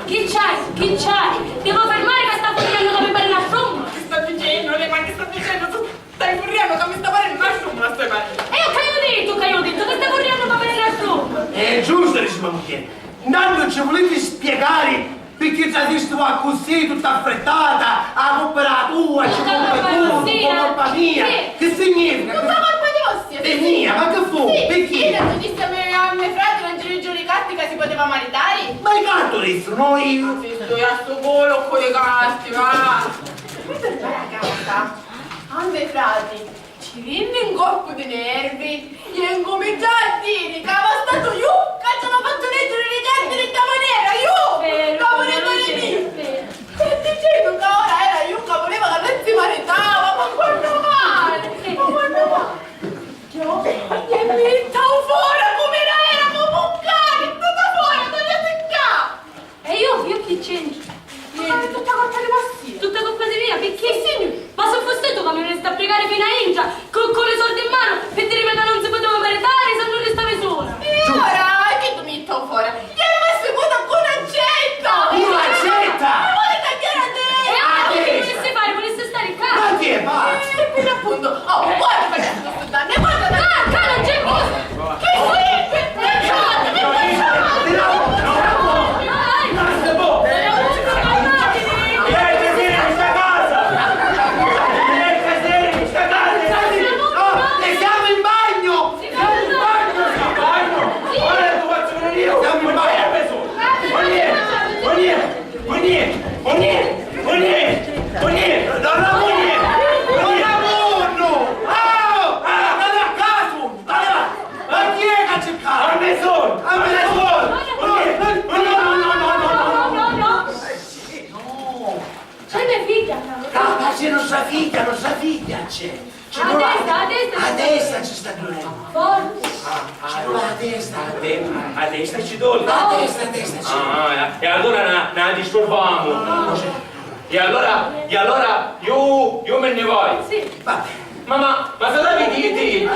Chi c'hai? Devo fermare che sta fuoriando come per la somma. Che sta dicendo? Ma che sta dicendo? Tu stai furriando che mi sta parendo una sciumma, stai parendo. E io che ho detto, che sta fuoriando come per la somma. È giusto, dice mia moglie. Intanto ci volete spiegare perché ti hai visto così, tutta affrettata, a colpa tua, ci colpa tua, colpa mia. Sì. Che significa? Tutta colpa di ossia. È mia, ma che fu? Sì, Perché? tu disse a me frate non ci giù i catti che si poteva maritare? Ma i cattolisti, noi... Sì, sto a sto volo con i catti, va! Per la casa, a me frati, ci venne un colpo di nervi e incominciò a dire che aveva stato io che ci hanno fatto leggere le carte di questa maniera, io! Caponetto di me! E dicendo che ora era io che voleva che non si maritava, ma quando male! Io e mi stavo fuori come era come un cane, tutta fuori, togliete il capo! E io che c'entro? Ma è tutta colpa di Massia! Tutta colpa di mia, perché sì? Ma se fosse tu che mi resta a pregare fino a India, con le soldi in mano, per dirmi che non si poteva maritare se non restavi sola. E ora che tu mi stavo fuori? Gli hai messo in moto con un'accetta! Un'accetta? Mi vuole tagliare a te! E allora che volessi fare? Volessi stare in casa? Ma ti è pazzo? E quindi appunto, guarda perché sto studiando, e guarda da... Non c'è cosa! Che schifo! Lasciate, che non sa figlia c'è. A destra ci sta Giuliano. Forza. A destra. A destra ci dove? A destra c'è. E allora ne disturbiamo. E allora io me ne vai. Sì. Vabbè. Ma se la vedete,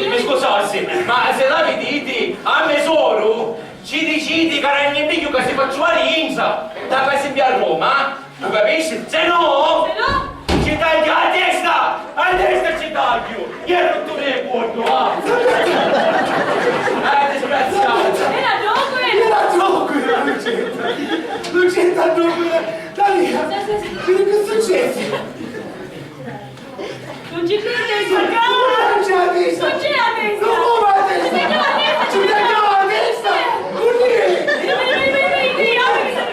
mi scusassi, ma se la vedete a Mesoro, ci decidi che era il nemico che si faccia la rinza, da per esempio a Roma, tu capisci? Se no, ci tagli a destra ci taglio, io non te ne porto, va? Disgraziato. Era troppo, non c'entra troppo, Dalia, che è successo? Non ci crede, Non c'è la testa! Non c'è la testa! Non muove la testa! Ci tagliamo la testa! Ci tagliamo la testa! Non dire!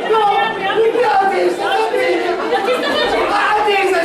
No! Non dire la testa! Va bene! La testa non c'è! La testa!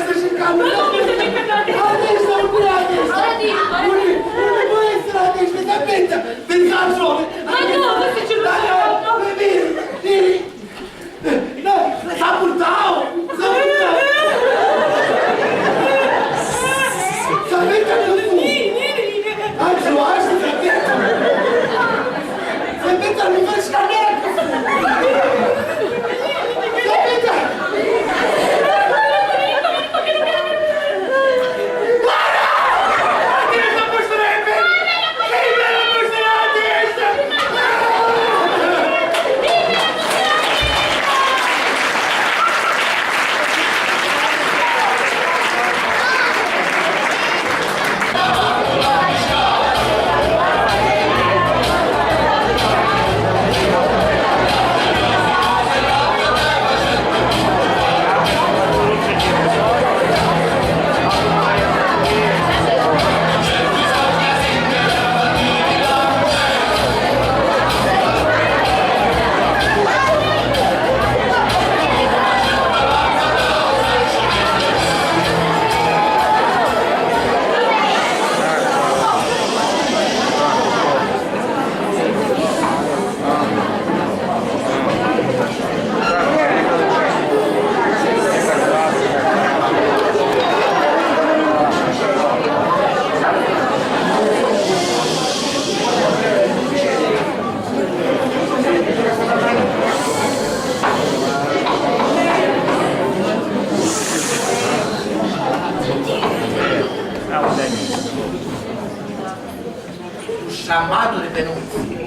chiamato di Penuzzi.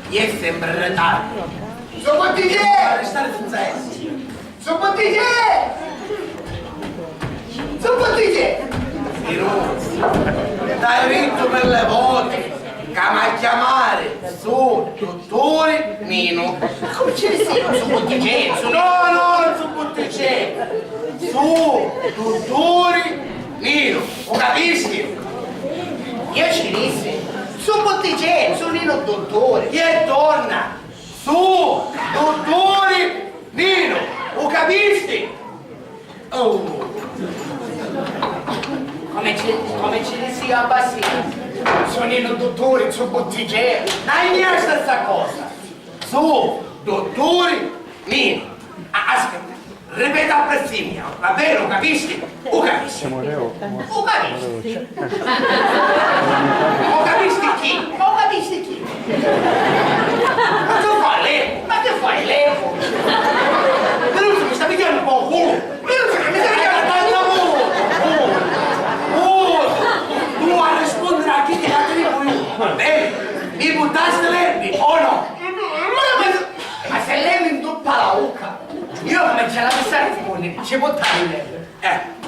È sempre in ritardo. Sono Devo bottiglie! restare senza essi. Sono bottiglie! Sono bottiglie! Penuzzi, dai detto per le volte che mi chiamare su dottore Nino. Come ce ne sia? Su botticello? No, su botticello. Su dottore Nino. Lo capisci? Io ci dissi. Su botticello, su Nino dottore. E torna. Su dottore Nino. Lo capisci? Oh. Come ci ne sia a Bassino? Sono il dottore, sono bottigliere. Non è la stessa cosa. Su, dottore Nino. Aspetta, ripeta per simia, va bene, lo capisci? Lo capisci? Lo capisci? Lo capisci chi? Lo capisci chi? Ma che fai lei? Ma che fai lei? Però mi sta pigliando un po' culo. Mi sta pigliando tanto culo. Tu a rispondere a chi ti ha detto io. Va bene? Mi buttaste l'erbi o no? Ma se lei mi induppa la bocca, io come ce la messa fuori, ci buttare l'erbi.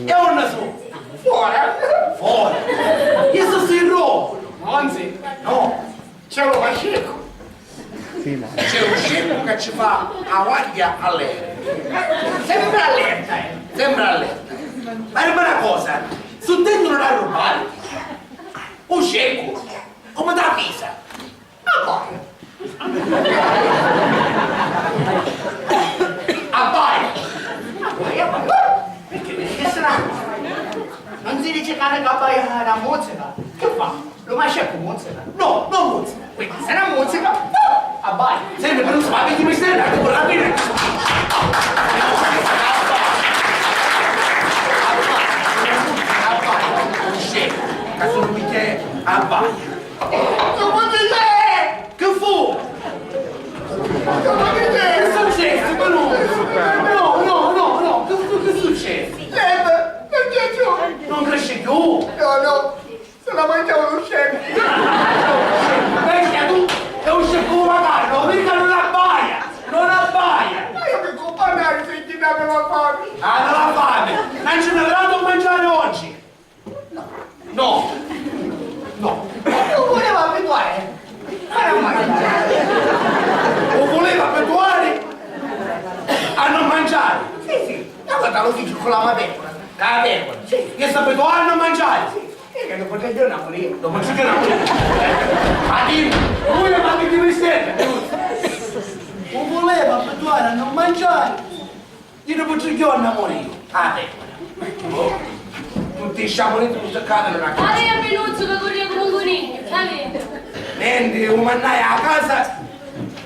E ora su? Fuori? Fuori. Io sto in Roma. Anzi, no, c'è lo fasceco. C'è un scemo che ci fa la guardia all'aereo. Sempre allerta, sempre allerta. Ma è una cosa, su dentro non ha rubato. Un scemo, come da Pisa. Abbaia. Perché se non si dice che abbaia la mozzica. Che fa? Lo mascia con mozzica? No, non mozzica. Quindi se la mozzica, abbaia. Sempre per non sapere chi mi stai andando con la pena. Caso non mi chiede abbaia. Che fu? Che successe? Ma no, che successe? Leva, non c'è più! Non cresce più? No, se la mangiavo lo scemo! Bestia, tu è un scemo magari, mica non abbaia! Non abbaia! Ma io che compagare se ti dava la fame! Ah, non la fame! Non ce ne avrà da mangiare oggi! No! Non voleva abituare! O voleva abituare a non mangiare! Sì, guarda lo dico con la pecora! La pecora! Sì, che sta abituare a non mangiare! Sì, che dopo c'è giorno a morire! Dopo c'è giorno a morire! Ma dimmi! Lui è fatto di mestiere! O voleva abituare a non mangiare! Io dopo c'è giorno a morire! Ah, pecora! Tutti sciamoli, tutti cadono a casa! Lei è Penuzzo che corria come un coniglio, sapete? Niente, un mannai a casa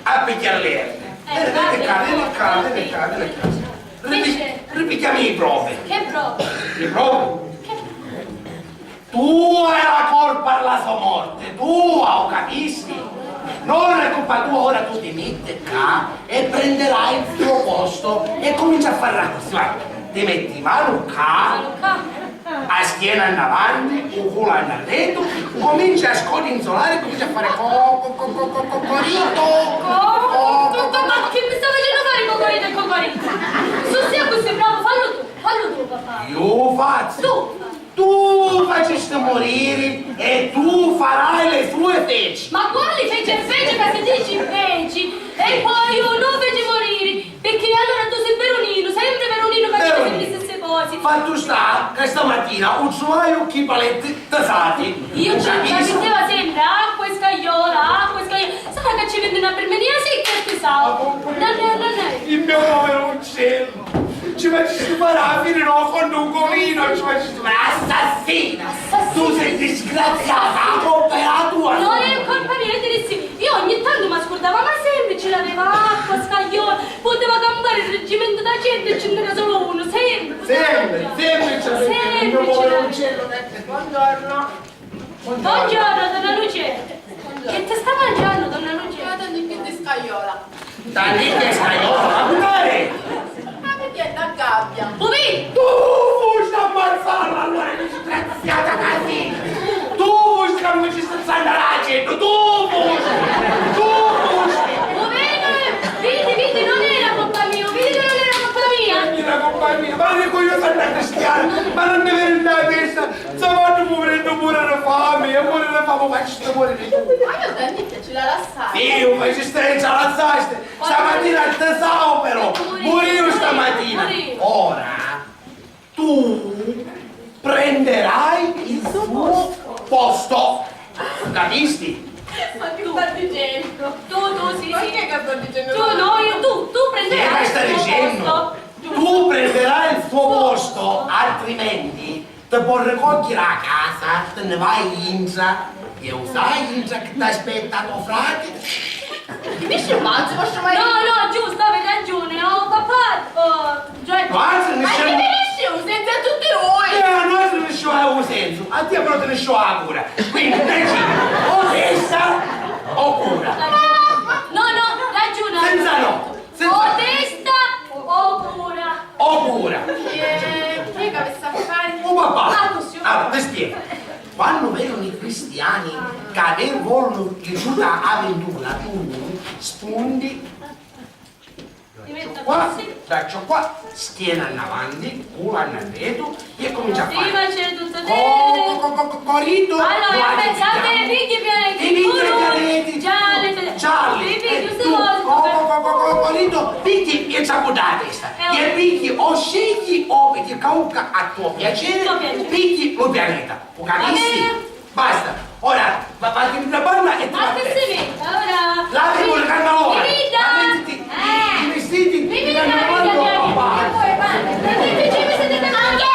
a picchiare le erbe. Le cade. Ripicchiami i prove. Che prova? Le prove? Tu hai la colpa alla sua morte, tua, o capisci? Non è colpa tua, ora tu ti metti qua e prenderai il tuo posto e cominci a fare la cosa. Ti metti mano qua. A schiena in avanti, il culo in arredo, cominci a scodinzolare, cominci a fare cocorito. Ma che mi sta facendo fare il cocorito e il cocorito? Su sia così bravo, fallo tu papà. Io faccio. Tu facesti morire e tu farai le sue feci. Ma quali feci e feci che si dici feci? E poi io non feci morire, perché allora tu sei Veronino, sempre Veronino che dice sempre le stesse cose. Fatto sta che stamattina un suo chi paletti tasati. Io ci metteva sempre acqua e scagliola. Sarà che ci vendono per me sì che ti sa. Non è. Il mio povero uccello. Ci faccio fare a fine no con un comino, ci faccio fare assassina. Tu sei disgraziata, la colpa è la tua. Non è colpa mia, dirissi. Io ogni tanto mi scordavo, ma sempre ce l'aveva acqua, scagliola, poteva campare il reggimento da 100 e ce n'era solo uno, sempre ce l'aveva. Il mio povero uccello. Buongiorno, donna Luce. Che ti sta mangiando, donna Luce? Io tanto più di scagliola. Da lì che scagliola, ma dove? Ma perché è da gabbia? Ubi? Tu vuoi ammazzarla allora, disgraziata così! Tu vuoi stanno facendo? Tu fusti! Vedi, non era colpa mia, vedi che non era colpa mia. La compagnia, ma dico io sono una cristiana, ma non mi viene la testa, stavano morendo pure la fame, e pure la fame, ma ci sta morendo tu. Ma io da niente ce la lassai. Sì, un esistenza la saste, stamattina al tesao però, morivo stamattina. Ora, tu prenderai il suo posto, capisti? Ma che sta dicendo? Tu, sì, Ma sì. che sto dicendo? Tu, no, tu prenderai Che il stai tuo dicendo? posto. Tu prenderai il suo posto, altrimenti te può ricogliere a casa, te ne vai in e usai in che ti aspetta tuo frate. Finisci il mazzo, posso mai... No, giusto, avete ragione, oh papà, Giorgio. Quasi ne Ma che scemo. finisci senza tutti noi? A noi se ne sciogliamo un senso, a te però te ne sciogliamo cura. Quindi decidi, o testa o cura. No, ragione. Senza no, senza- O testa o cura. O cura. Chi è che avesse a fare? O papà. Ah, così. Allora, ti spiego. Quando vedono i cristiani che aver voluto rifiuta avventura, tu spunti Diventa qua, così. braccio qua, schiena in avanti, culo in dietro e comincia a Prima fare. c'è tutto bene. Corito, Allora, pensate ai picchi i pianeti. picchi pianeti, Gialli. e I picchi, queste tu, volte. corito, picchi e saputa la testa. E picchi o scegli o picchi cauca a tuo piacere, Tuo piacere. picchi lo pianeta. O capisci? bene. Basta. Ora, va in una panna e tu Ma che si vede? Allora. Lavati con le cannone. Vivida. I vestiti, Vivida, ti danno vivida. papà. Che vuoi, pane? Perché invece mi siete da anche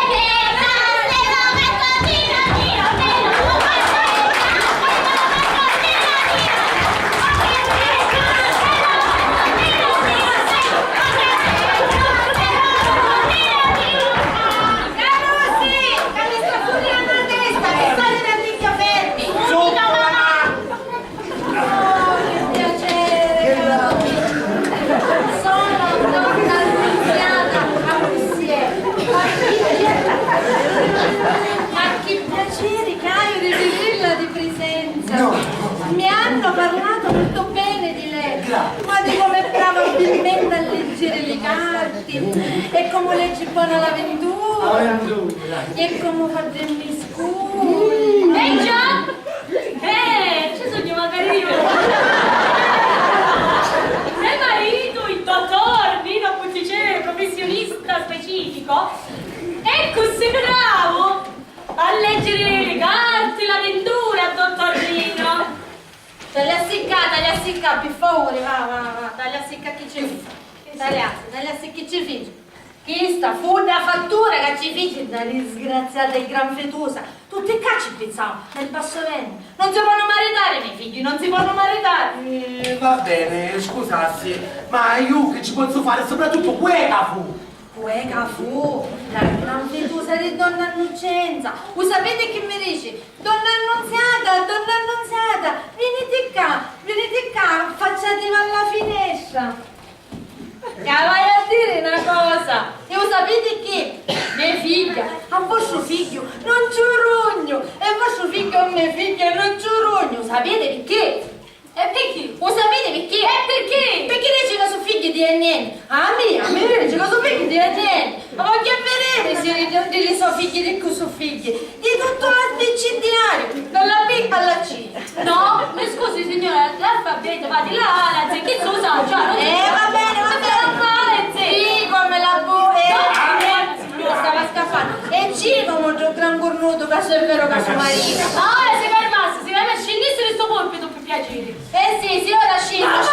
mi hanno parlato molto bene di lei, ma di come è brava abilmente a leggere le carte, e come legge buona l'avventura, e come fa dei scuri. già! Ci sono magari io! Mio marito, il dottor Nino Butticelli, professionista specifico, è così bravo a leggere le carte, l'avventura, dottor Nino! Dagli a secca, per favore, va, dagli a secca che ci fece. Dagli a secca che ci fece. Chi sta fu una fattura che ci fece da disgraziata e gran fetosa. Tutti cacci pensavo, nel basso vento. Non si possono maritare, miei figli, non si possono maritare. Va bene, scusassi, ma io che ci posso fare? Soprattutto quella fu. Quella fu la gran fetosa di donna Annuccenza. Voi sapete che mi dice? Donna Annunziata, venite qua, facciatevi alla finestra. E vai a dire una cosa, e voi sapete che mia figlia, a vostro figlio non c'è rogno, e vostro figlio a mia figlia non c'è rogno, sapete perché? E perché? Voi sapete perché? E perché? Perché dice che sono figli di Ennene. A me dice che sono figli di Ennene. Ma voglio vedere se delle sono figli di cui sono figli. Di tutto l'abecedario, dalla B alla C. No, mi scusi signora, l'alfabeto va di là alla Z, che si usa già, non Va bene. Sì, come la signora stava scappando. E C come un gran cornuto che è vero che suo marito. Ah, si fermasse, scendesse di sto colpito per piacere. Sì, ora scendo. Ma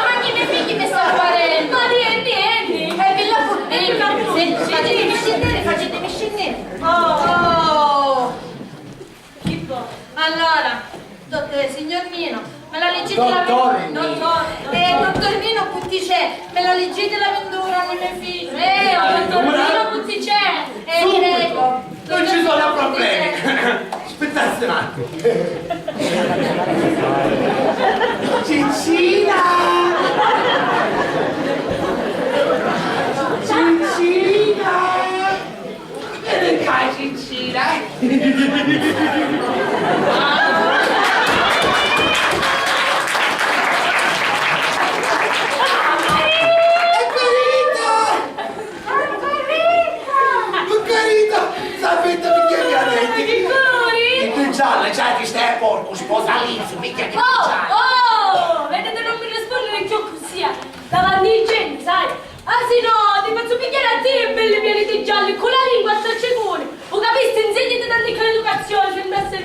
ma che miei figli mi stanno guardando? Ma niente. Facetemi scendere. Oh. Che buono. Allora, signor Nino, me la leggete Dottore Nino. dottor Nino Butticelli, me la leggete l'avventura nei miei figli. Dottor Nino Butticelli. Prego. Non ci sono problemi. Aspettate un attimo. Cicina!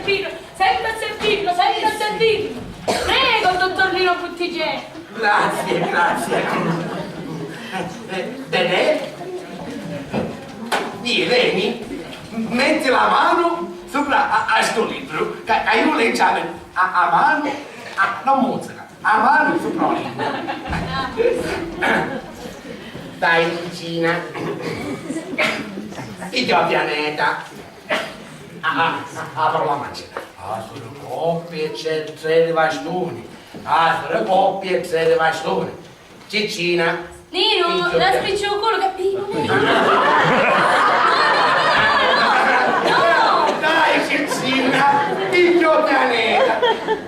servirlo, sempre a servirlo, sempre a servirlo. Prego, dottor Nino Buttigieg. Grazie, grazie. Bene? Vieni, metti la mano sopra a sto libro, che io leggiamo a mano, non musica, a mano sopra il libro. Dai, vicina. Il tuo pianeta. Apro la macchina. Sono coppie e 3 bastoni. Sono coppie e 3 bastoni. Ciccina. Nino, la spiccio il culo, capito? Dai, Ciccina, il tuo pianeta.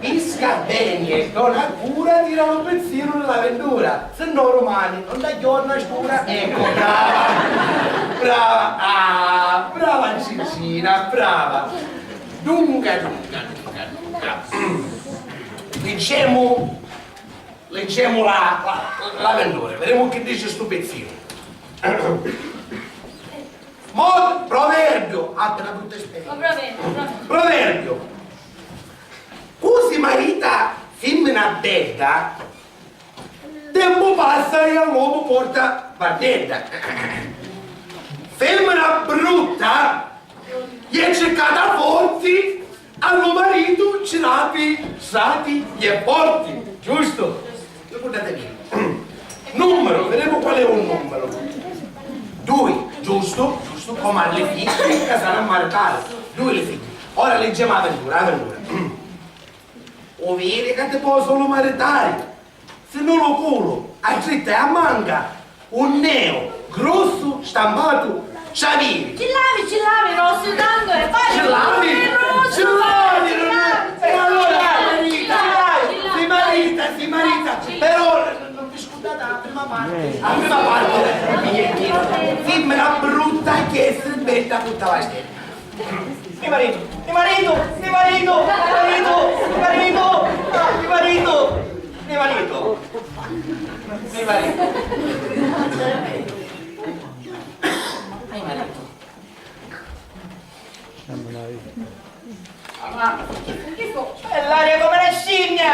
Isca bene, non ha cura di un pensiero nell'avventura. Se no romani, non da giorno stura. Ecco, brava. Brava. Brava Ciccina, brava. Dunque. Leggiamo l'avventura, vedremo che dice sto pezzino. Proverbio, appena brutta esperienza. Proverbio. Così marita femmina bella, tempo passa e all'uomo porta battetta. Femmina brutta, gli è cercata forti, al suo marito ce l'abbi, sati e forti, giusto? Lo portate via. Numero, vedremo qual è un numero. 2, giusto, come alle figlie, che sarà maritale. 2 le figlie. Ora leggiamo l'avventura. O vedi che ti può solo maritare. Se non lo culo, hai scritto a manga un neo grosso stampato Ciavini. Ci lavi, non sudando e fai Ci lavi. Si marita. Però non discutate la prima parte. La prima parte, femmina brutta che si betta tutta la stella. Mio marito. È l'aria come una scimmia!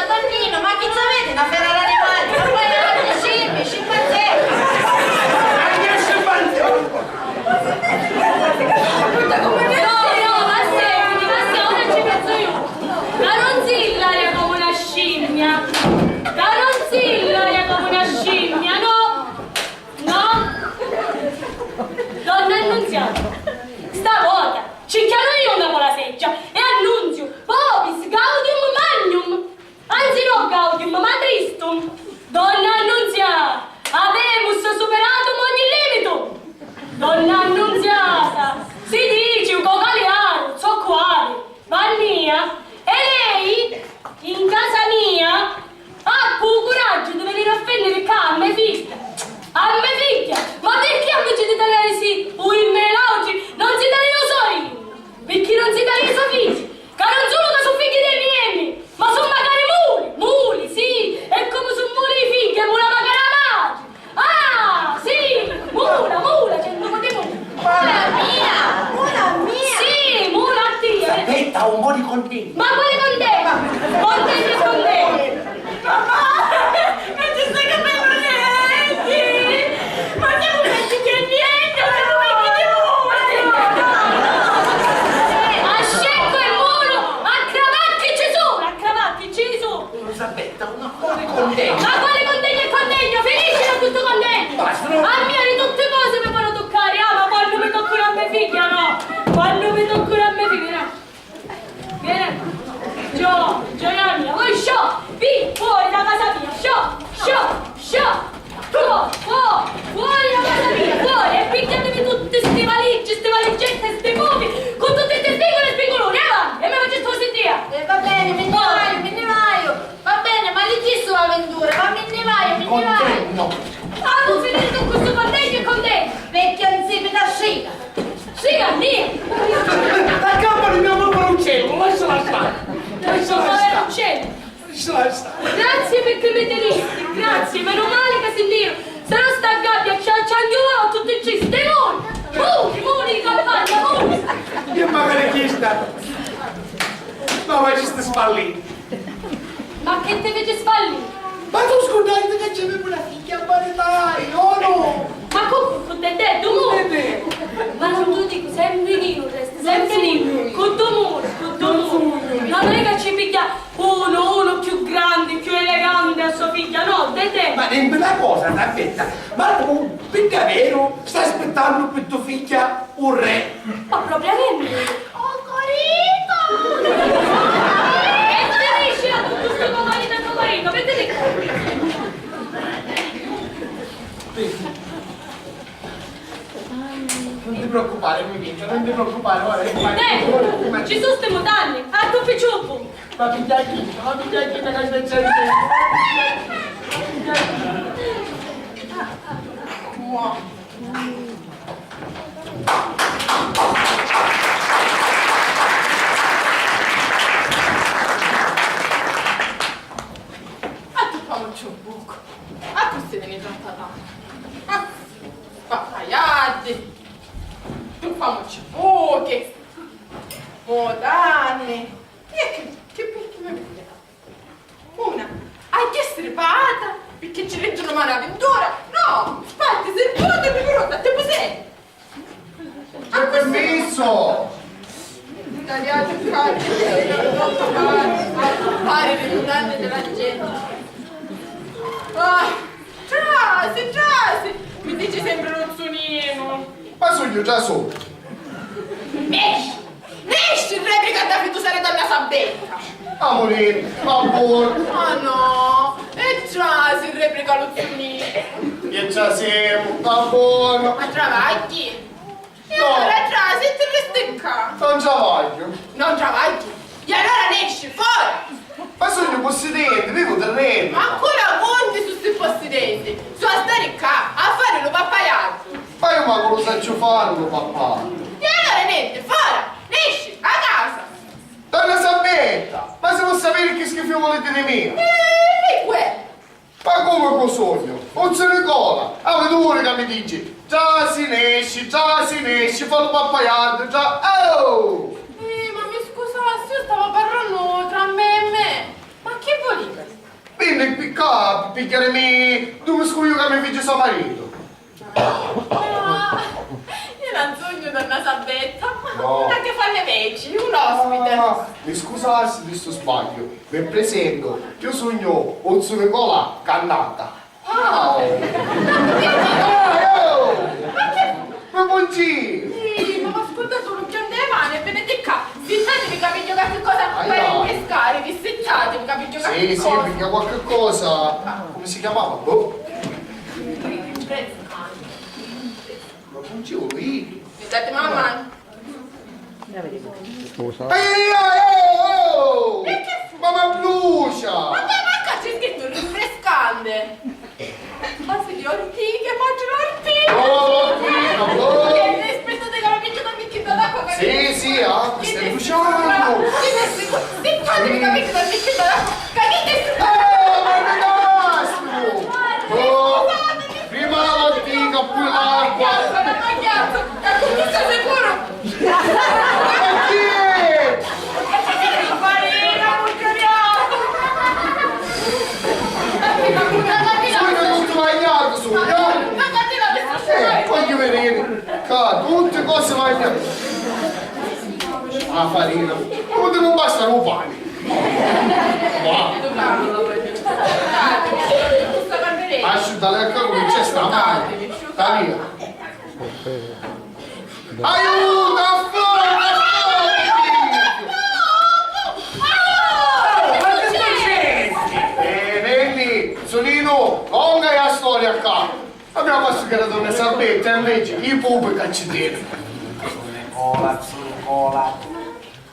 Tonnino, ma chi ci avete da fare all'animale? Ma poi anche scimmie, scimpanzé! Anche scimpanzé! No, ma se ora ci penso io. Ma non si l'aria come una scimmia. Ma non si l'aria come una scimmia, no? Donna Annunziata, stavolta ci chiamo io dopo la seggia e annunzio Vobis Gaudium Magnum. Anzi no Gaudium, ma Tristum. Donna Annunziata, avemus superatum ogni limito. Donna Annunziata, si dice un cocaliaro, so quale, Vannia, e lei, in casa mia, ha il coraggio di venire a fendere qua a me figlia. A me figlia, ma perché invece di tenere sì, oggi non si tane io solo? Perché non si tane i suoi figli? Che non sono che sono figli dei miei, ma sono magari muli, sì, e come sono muli i figli, è mula magari la madre. Ah, sì, mula, c'è un po' di mula. Mula mia! Sì, mula a te. Aspetta, un po' di contenti. Ma quali contenti? Contenti. Non ci stai capendo niente. Ma siamo messi che niente, siamo messi di mula. A scecco e mulo, a cravacchi ci sono. Aspetta, un po' di contenti. Ma quali contenti e contegno? Felice da tutto contento! Basta, no? A me di tutte cose mi fanno toccare, ma quando mi toccano a mia figlia no! Quando mi toccano a mia figlia no! Vieni! Gioia mia, voi vi fuori da casa mia! Fuori da casa mia, fuori! E picchiatemi tutte ste valigette, ste muovi, con tutte ste spigole e spigoloni, avanti! E mi faccio sto sentire! Va bene, me ne vaio. Va bene, ma li chi sono avventure? Ma me ne vaio. Contento. Ah, non finire con questo contegno e contento! Vecchia insipida sciga. Sciga, mia! La gamba di mio povero uccello, lasciala stare. Grazie perché mi tenisti, grazie, meno male che sentivo. Se non guarda. Ma ci sta spallito. Ma che te vedi sfallire? Ma tu scordate che c'avevo una figlia a paritari, o no? Ma con te tu muore! Ma non tu dico sempre lì, resti sempre lì, con tu muore. Non è che ci piglia uno più grande, più elegante a sua figlia, no, te. Ma dimmi una cosa, Tappetta, ma tu, per davvero, stai aspettando per tua figlia un re? Ma propriamente. Oh, Corito! E te dici a tutto sto marito e tuo marito, vedete come? Non ti preoccupare, mi vince, non ti preoccupare, guarda. Ci sono ste mutande, a tu picciuppo. Ma piglia chi? Ma piglia chi? Ma che c'è? A tu faccio un buco. A questo te ne tratta tanto. Papaiati. Tu faccio buche. Modane. E che perché mi vede? Una. Hai che strepata? Perché ci legge una mano avventura? No! Spatti, sei pronto e mi rotta, te cos'è? C'è permesso! Tagliate il fare ridondante della gente. Ah, trasi, mi dici sempre lo zonino. Ma sono io già sopra. Nesci, replica da tu sarai donna sabbetta. Amore, ma buono. Ah no, e trasi, replica lo zonino. Che già siamo, ma buono. Ma travagli? E No. allora trasi e te resti qua. Non già voglio. Non travagli? E allora nesci, fuori! Ma sono io possedente, vivo terreno. Ma ancora conti su questi possidenti? Su a stare qua, a fare lo pappaiato. Ma io ma lo saggio farlo, papà. E allora niente, fuori, esci, a casa. Donna Sabbetta, ma se vuoi sapere che schifo volete di me? E quello. Ma come con sogno? Non se ne cola. Ah, ma tu vuoi che mi dici? Già si nesci, fallo pappaiato, già. Oh! Ma mi scusassi, io stavo parlando tra me e me. Ma che volete? Vieni qui qua per picchiare me, dove scuglio che mi fece suo marito. Ah, io non sogno donna Sabbetta. No. Ma che fanno veci, un ospite. Ah, mi scusassi di sto sbaglio, mi presento, io sogno Ozzo Nicola cantata. Ah. Ma che? Ma buongiorno! Sì, ma ascolta tu, non chiamate le mani e venite qua. Fissatevi capito che cosa Aia. per pescare, fissatevi capito che Sì, cosa. perché qualche cosa. Come si chiamava? Boh. Ma buongiorno, Mi date mamma? oh! Mamma brucia! Ma qua c'è scritto rinfrescante. Ma se gli ortiche, faccio l'ortica. Oh, Che ne aspettate che la picchio da bicchiere d'acqua? sì, ah, mi stai bruciando! Sentatevi capito dal bicchiere d'acqua. Capite? Ma è nastro! Oh, prima la mattina, poi l'acqua! Ma chiazzo, tu sei sicuro? Ma chi è? Farina, non cariamo! Scusa, non ti bagnato su, voglio vedere! Tutte cose mangiate! La farina! Come non basta un pane! Asciuttale a capo che c'è sta male! Sta via! Aiuto! A fuoco! Vedi, Solino, longa la storia qua! Abbiamo fatto che la donna Sabbetta invece i pupi cacciatini! Nicola.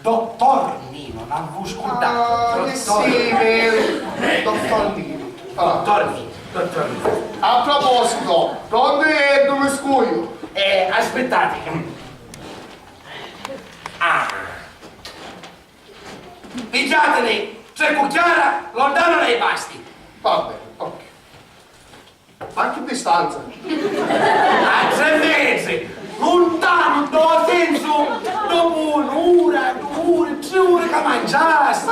Dottor Nino, non avevo scordato. Sì, vero! Dottor Nino! Allora, Dottor Nino. a proposito, dove è dove scuglio? Aspettate. Ah. Pigliateli, c'è cucchiara, lontano dai pasti. Va bene, ok. A che distanza? A 3 mesi, lontano, do senso, dopo un'ora, 2 che mangiaste.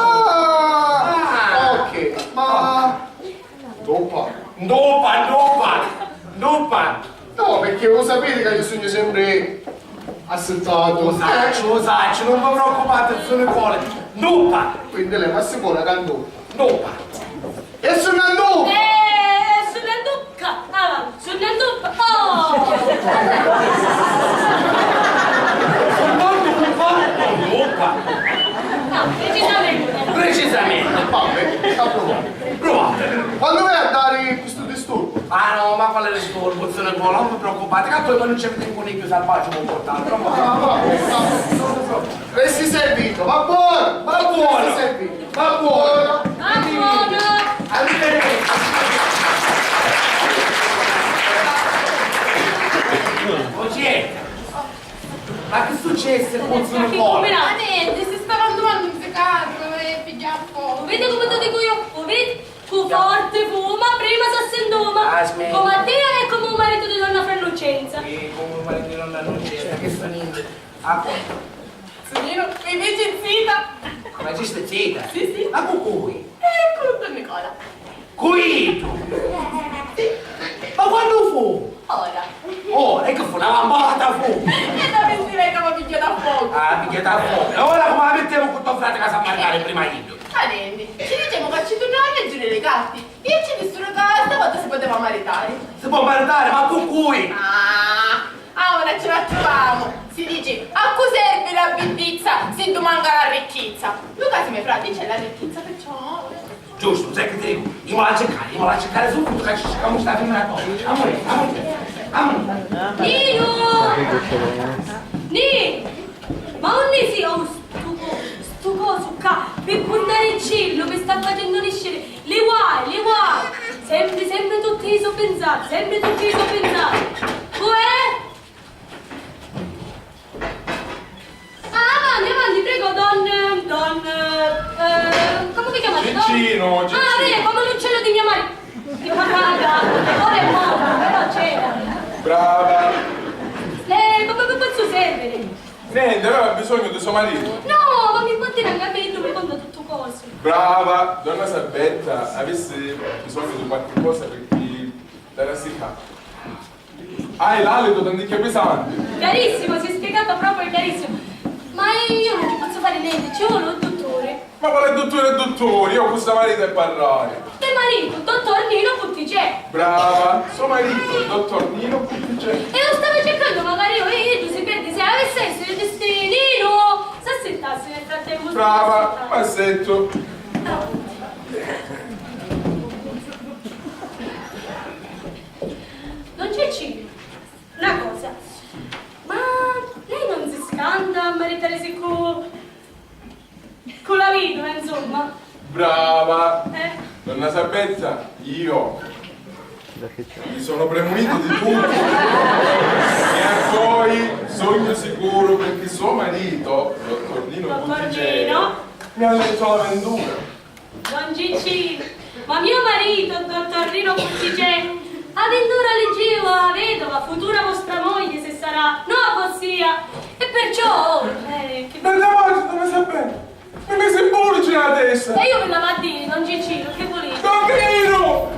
Ok, ma... Dopa. Dopa. No, perché lo sapete che io sogno sempre assettato. Lo saccio, non vi preoccupate, sono Nicola. Dopa. Quindi lei ma si vuole cantare. Dopa. E sono andato! Sull'anducca! Ah, sull'anducca! Oh! Dopa. No, Precisamente. Vabbè, sta provando. Provate. Quando vai a dare questo disturbo? Ah no, ma quale disturbo, sono Nicola, non vi preoccupate, che poi non c'è un coniglio selvaggio non portato. Resti servito, va buono! Resti servito, va buono! Arrivederci. Oggi ma che successe con suo Nicola? Ma niente, si stavano trovando un secato e pigliava fuoco. Vedi come ti dico io? Lo vedi? Tu forte fuma, prima si assendoma. Ah, smetti. Come a te e come un marito di donna Frannocenza. E come parli di nonna Lucia, che famiglia? Ah, Sonino, mi dici zita? come ci stai zitta? Sì. Ma con cui? Eccolo Don Nicola. Qui? Ma quando fu? Ora. Oh, e che fu? Una bambata fu? E da pensare che mi piglia da fuoco. Ah, mi chiede a fuoco. E ora come la mettevo con tuo frate che sa marcare prima io? Adendi, ci diciamo che ci tornava a leggere le carte. Io ci dissero che stavolta si poteva maritare. Si può maritare, ma con cui? Ora ce la troviamo. Si dice, a cui serve la bellezza se tu manca la ricchezza? Luca, se miei frati c'è la ricchezza, perciò... Giusto, sai che ti dico? Io me la cercare subito che ci cerchiamo sta fine una cosa. Amore. Ni! Ma non ne si ho sto coso qua per portare il cielo che sta facendo nascere le guai. Sempre tutti so pensati, Com'è? Avanti, prego, come vi chiamate? Cicino. Ah, come l'uccello di mia madre. Dio guarda, ora è morto, però c'era. Brava. Come posso servere? Niente, aveva bisogno di suo marito. No, ma mi può dire anche a me, io mi conto tutto cose. Brava, donna Sabetta, avessi bisogno di qualche cosa per chi te la si fa. Hai l'alito tanticchia pesante. Chiarissimo, si è spiegato proprio chiarissimo. Ma io non ci posso fare niente, ci vuole un dottore. Ma quale dottore? Io ho questo marito a parlare. Che marito, dottor Nino Buttigieg. Brava, suo marito, il dottor Nino Buttigieg. E lo stavo cercando, magari io tu si perde, se avesse essere destinino, si assettasse nel frattempo. Brava, passetto. Non c'è cibo. Una cosa, ma lei non si scanda a maritarsi con la vedova, insomma? Brava. Donna Sabetta, io mi sono premunito di tutto. E poi sogno sicuro perché suo marito, dottor Nino Buttigieg, mi ha letto l'avventura. Don Cicino, ma mio marito, dottor Nino Buttigieg, avventura leggevo a vedova, futura vostra moglie se sarà, no ossia, e perciò, che... Bella voce, Donna Sabetta, mi mese in bulgine la testa. E io ve la va a dire, Don Cicino, che volete? Don Nino!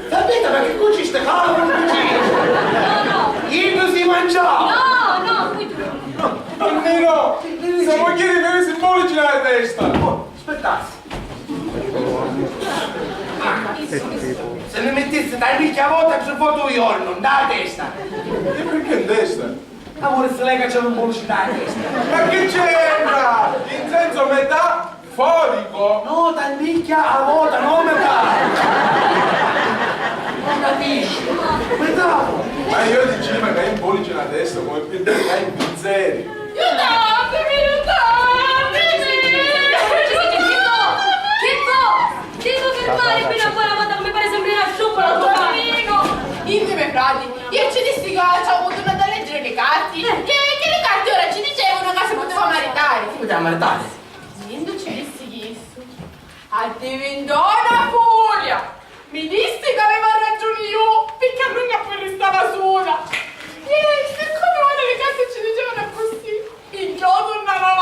Sapete perché qui ci sta caldo un cucino? No, Io si mangiava! no, qui tu. Don Nino! Se moglie mi mese in bulgine la testa. Oh, aspettate. Se ne mettesse dai picchia a volta che ci foto io, non da testa. E perché in testa? Ma vorreste lei che c'è un bulgine da testa? Ma che c'entra? In senso metaforico? No, dal picchia a volta, non metà. Non capisci? Metà. Ma io dicevo che hai in bulgine la testa come per dire che hai in pizzeri. Devo fermare fino a quella volta come pare sempre una sciupola la tua Insieme frati, io ci dissi che ci ho avuto da leggere le carte. Che le carte ora ci dicevano che si poteva maritare. Si poteva maritare? Niente ci dissi che a diventò una furia. Mi disse che aveva ragione io, perché a lui che poi restava sola. E siccome ora le carte ci dicevano così, il gioco tornava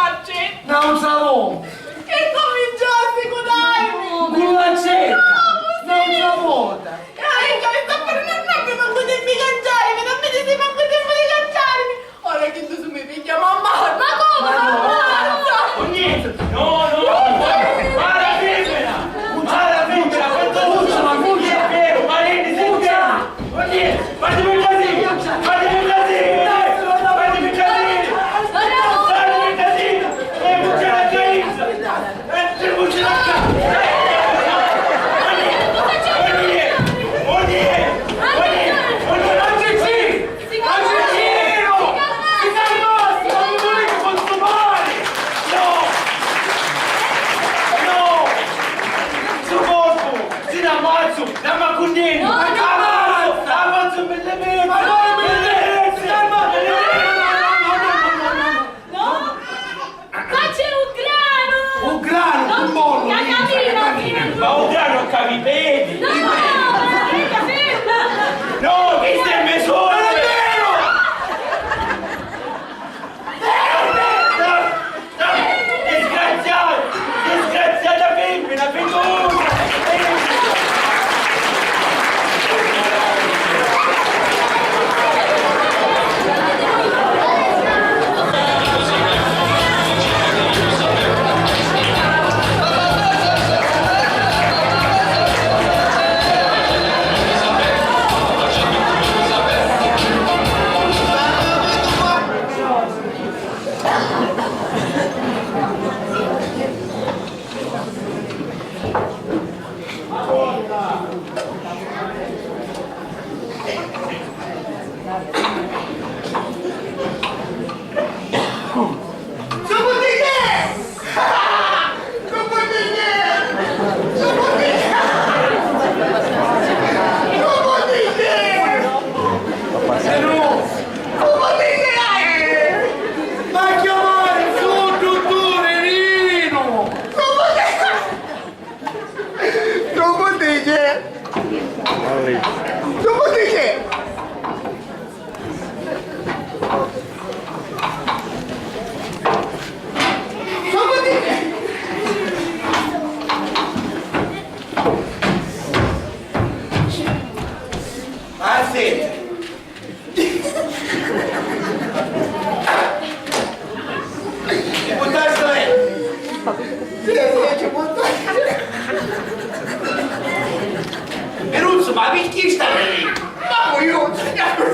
Peruzzo, ma perché stai lì? Ma io, ma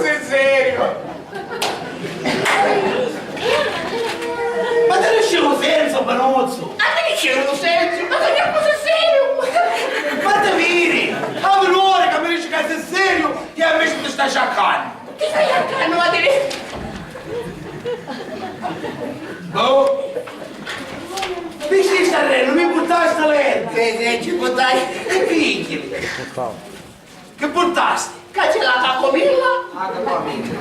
sei serio? Ma te ne scemo senso, Peruzzo? Ma te ne scemo senso? Ma te ne sei serio? Ma te viri? Ma venore che mi dici che sei serio e invece ti stai sciaccando. Ti stai sciaccando, ma te ne... Oh! Perché sta re? Non mi buttasti lente? Ci buttai? Che picchi? Che buttasti? Che c'è la Camilla? Ah, che Camilla?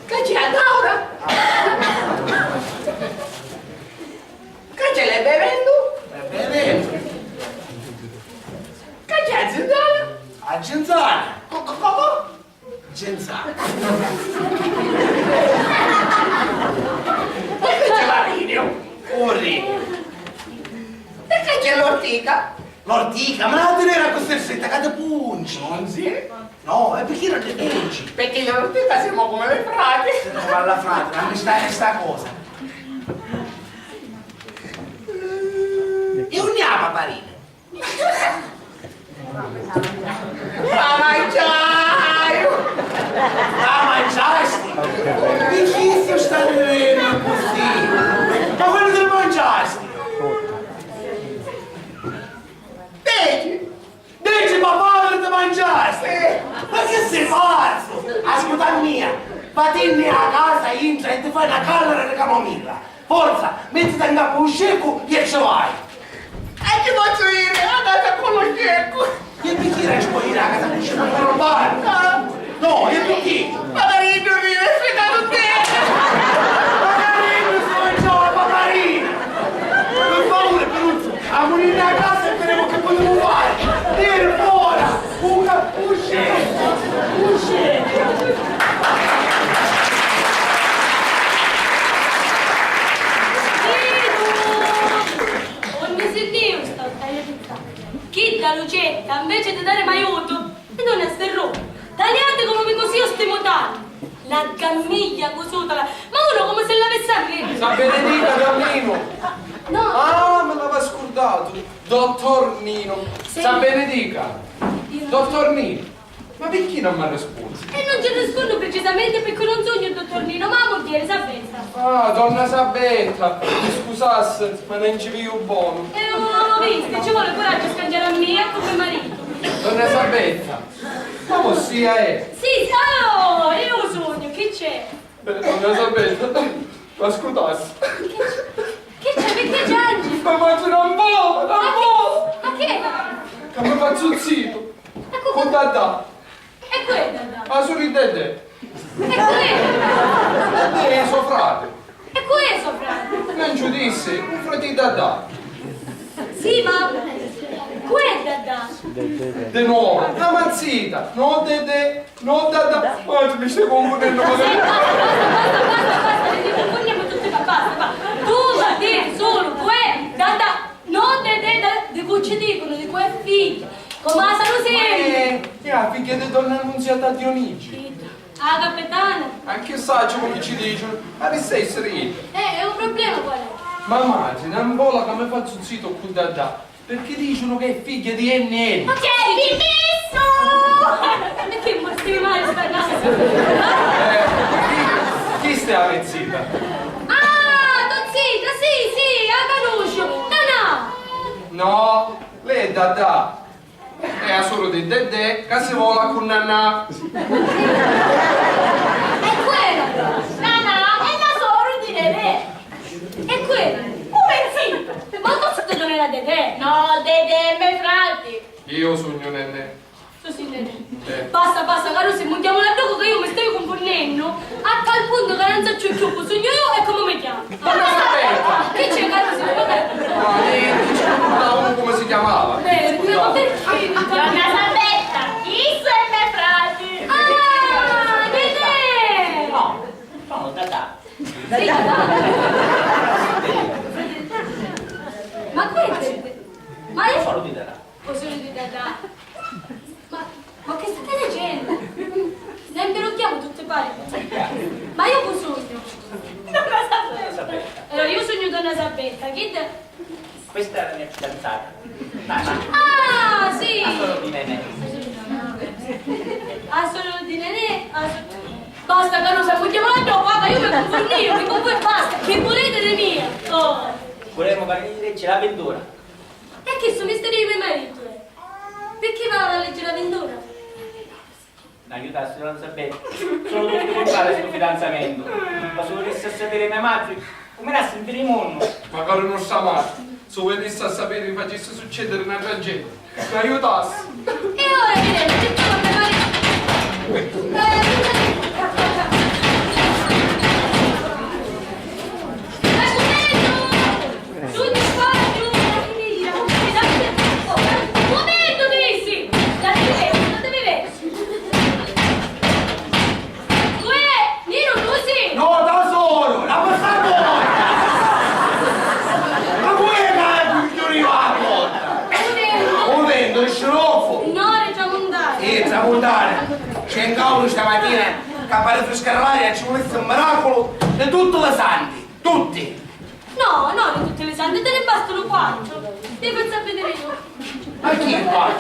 Che c'è la Laura? Che ce l'hai bevendo? Bevendo? Che c'è a Zenzana? A Zenzana? Come? Zenzana. E che c'è la Rinio? Urri. E che c'è l'ortica? L'ortica? Ma la tenere così stretta che ti pungi? Non si? No, e perché non ti pungi? Perché l'ortica siamo come le frate. Non va alla frate, ma mi sta cosa. E uniamo paparine. La mangiai! La mangiasti? Perché si sta bevendo così? Ma quello te lo mangiasti? Dici papà che te mangiasti? Ma che sei pazzo? Ascolta mia, vattene a casa, entra e ti fai una calera di camomilla. Forza, mettiti in capo un scecco e ce vai. E ti faccio dire, a casa con lo scecco. E perché resti poi a casa con lo scecco per rubare? No, e perché? Paparino, mi hai spiegato te! Paparino, si mangiava paparino! Per favore, Peruzzo, a morire a casa e vedremo che possiamo fare! Vieni fuori! Un scecco! Un scecco! Chi da Lucetta, invece di dare aiuto, e non è sterro. Tagliate come così o stiamo tanto. La cammiglia cosuta, ma uno come se l'avesse a me. Sa Benedita, Cammino. No. Ah, me l'aveva scordato. Dottor Nino. Sì. Sa Benedica. Dottor Nino. Ma perché non mi ha risposto? E non ci rispondo precisamente perché non sogno il dottor Nino, ma la moglie Sabetta. Ah, donna Sabetta. Mi scusasse, ma non ci vedo buono. E non l'ho vista, ci vuole coraggio a scambiare a me come marito. Donna Sabetta. Ma ossia è? Sì, oh, io ho sogno, che c'è? Donna Sabetta. Ma scusasse. Che c'è? Perché piangi? Ma faccio un po', Ma che? Che mi faccio un zitto. Con Dadà. E quella? Ma sorridete. E quella? È suo frate. E questo, frate? Non ci disse, un frate di Dadà. Sì, ma... quella da... Di nuovo, la mazzita. No Dede, no Dadà. Ma mi stai confondendo con me. Basta, ne confondiamo tutti, ma basta. Tu la devi solo, Dadà. Non Dede, di cui ci dicono, di quel figlio. Come la sanno sempre. È la figlia di donna Annunziata Dionigi. Ah, capitana. Anche saggio come ci dicono, ma mi stai sereno. È un problema qual è? Ma immagina, un po' che mi faccio zitto con Dadà, perché dicono che è figlia di NN. Ma che è permesso? Perché morti male sta casa? Chi stai a fare zita. Ah, tua zita, sì, la conosco. Nanà. No, lei è Dada. È solo di Dedè che si vola con Nanà. È quella. Nanà è la sorella di Dedè. È quella. Come zitto? Ma tu non era Dedè? No, Dedè è mio frate. Io sogno Nenne. Tu sei Dedè. Basta, caro, se montiamo la gioco che io mi stai confondendo, a tal punto che non so più sogno io e come mi chiamo. Ma non sapete? Che c'è, caro, se Ma uno come si chiamava? ma perché? Donna Sabetta, chi sono i miei frati? Ah, Dedè! No, sono Dada. Sì, ma questo? Ma io Solo di Dada. o solo di Dada? Ma che state dicendo? Ne imperocchiamo tutte pare. Ma io cosa sogno? Donna Sabetta. Allora io sogno Donna Sabetta, che te? Questa è la mia fidanzata. Nana. Ah, sì! Solo di Nenè. Ah, solo di Nenè? Basta, Carusa, montiamo la gioco, io mi confondo io, mi confondo e basta. Che volete di mia? Oh! Vorremmo parlare l'avventura. E che sono misteri di mio marito? Perché va a leggere l'avventura? Aiutassi, non sapete. Solo tu puoi fare questo fidanzamento. Ma se volessi sapere mia madre, come la sentire il mondo? Magari non sa mai. Se volessi a sapere che facesse succedere una tragedia, mi aiutassi. E ora vedete, che tu non No, da solo, la passata ora! Ma come è che mi arriva la porta? Un vento, il scirofo! E tramontare! C'è un cavolo stamattina che appare frescare l'aria e ci volesse un miracolo di tutte le santi, tutti! No, no, di tutte le sante, te ne bastano 4. Devi pensare a vedere io. Ma chi è qua?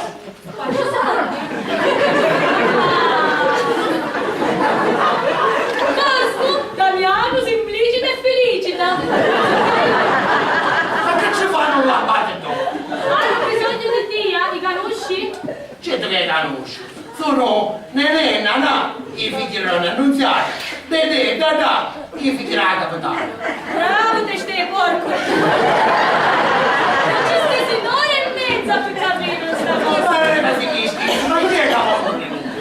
4 santi. Cosmo, Damiano, Simplicita e Felicita. Ma che ci fanno là, battito? Hanno bisogno di Dio, li conosci? Certo che la conosco! Sono Nenè, Nanà, i figli della Annunziata, Dedè, Dada, i figli della Capitale. Bravo, te stai porco. Non ci stessi un'ora e mezza per capire questa cosa. Ma non è finisci, ma chi è che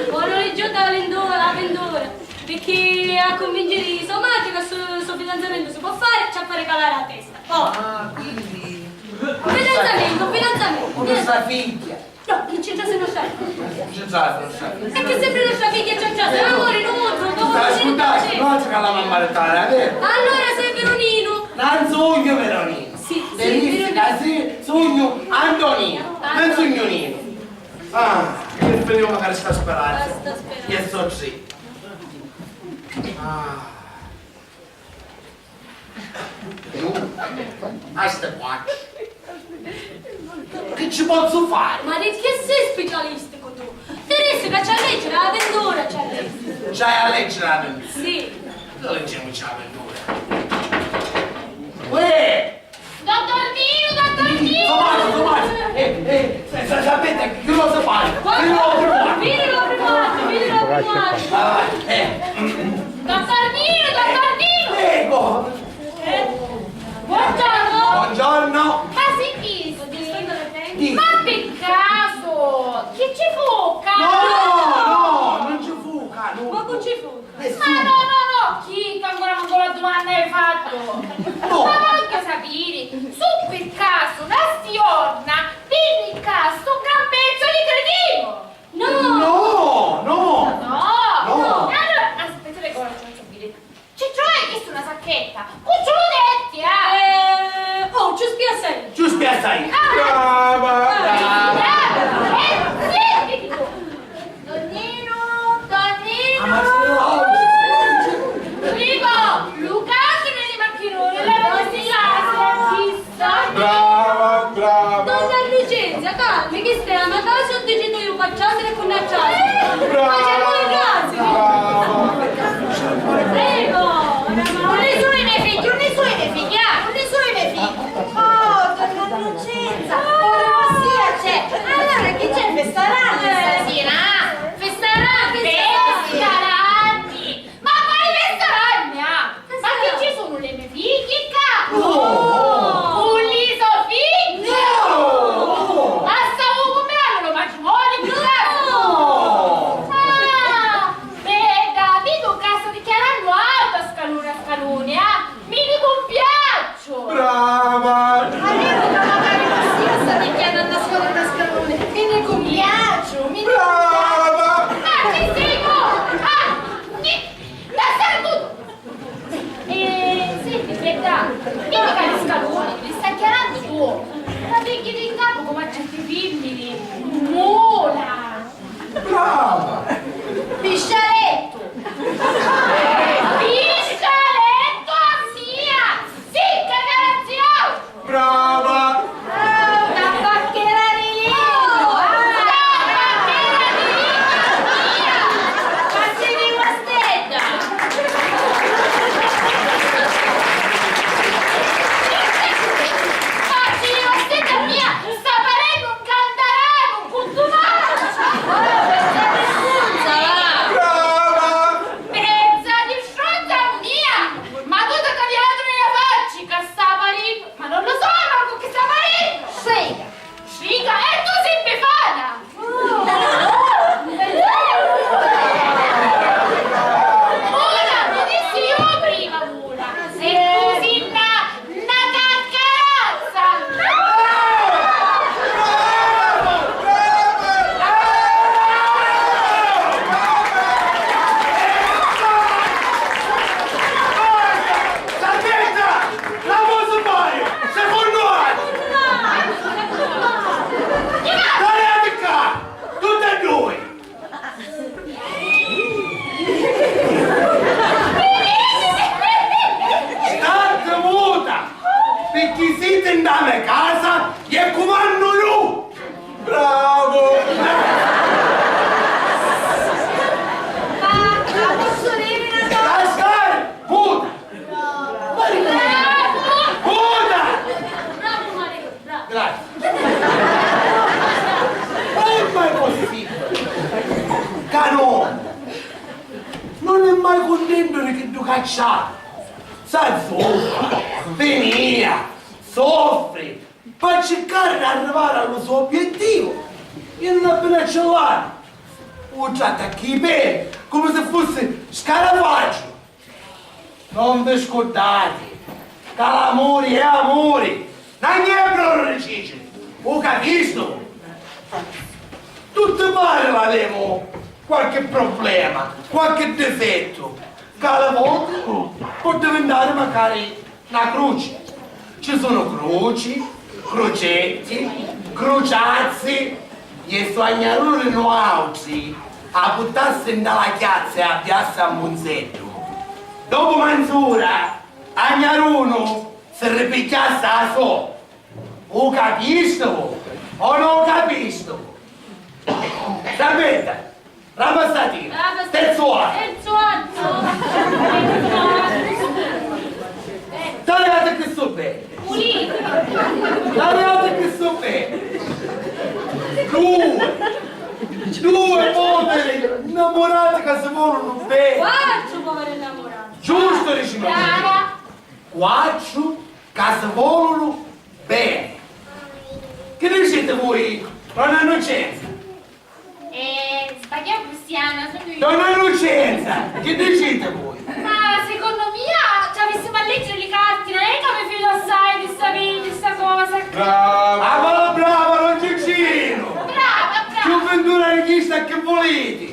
Ora ho già l'avventura, perché a convincere sua madre che il suo fidanzamento si può fare, ci a fare calare la testa. Oh, Ah, quindi... fidanzamento. Con questa figlia. No, che c'è già se non sai. Non sa, non sa. È che sempre la sua figlia c'è già, se amore, non Ascoltate, non c'è che la mamma retale, vero? Allora sei Veronino. Non sogno Veronino. Sì, Verifica, sì, sogno Antonino, non sogno Nino. Ah, che speriamo che sta sperando. Sta sperando. Io sto zitto. Ah. Basta qua. Che ci posso fare? Ma di che sei specialistico tu? Teresa che c'ha a leggere l'avventura, c'ha a leggere. C'hai a leggere l'avventura? Sì. Lo leggiamo l'avventura. Uè! Dottor Dino! Tommaso! Sapete che cosa fare? Vieni l'ho privato. Dottor Dino! Prego! Buongiorno! Buongiorno! Ma si visto di... Di- Ma per caso! Chi ci fuoca? No, non ci fu, Ma no. non ci fu. Ma no! Chi? Che ancora la domanda hai fatto? No. Ma voglio sapere, su per caso la stiorna viene in caso gran pezzo di cretino? No. No, no. No! Allora, aspetta le cose, non so dire. Ciccio hai visto una sacchetta? Cucciolo detti, Oh, ci spiace. Ci spiazzai. Brava! Senti tu! Donnino! Dico, Lucas ne macchinone, la vestita, Brava, brava! Donna Lucenza, calmi, che stai a casa o decido io facciate e con la casa? Facciamo le case! Brava! Prego! cacciato. S'azzuffa, venia, soffre, per cercare di arrivare al suo obiettivo. E non appena accellato. Lo tratta chi bene, come se fosse Scarafaggio. Non vi scordate, che l'amore è amore. Non è proprio reciso. Lo capisco? Tutti pare avevamo qualche problema, qualche difetto, che alla volta può diventare magari una croce. Ci sono croci, crocetti, crociazzi, e sognaruri no altri a buttarsi nella chiazza e a piazza a Monzetto. Dopo Manzura, Agnaruno si ripicchiasse a so. O capisco o non capisco? Sapete? La passatina, terzo anno. Terzo anno. Tagliate che so bene. Pulito. Tagliate che so bene. Due poveri innamorati che si vogliono bene. Quattro poveri innamorati. Giusto, dici Brava. Quattro che si vogliono bene. Che dicete voi, donna Innocenza? Sbagliamo Cristiana, sono io. Donna Innocenza, che dicete voi? Ma secondo me ci avessimo a leggere le carte, non è che mi fido assai di sta cosa. Brava, brava, non Gigino! Brava, Più brava. ventura richiesta che volete!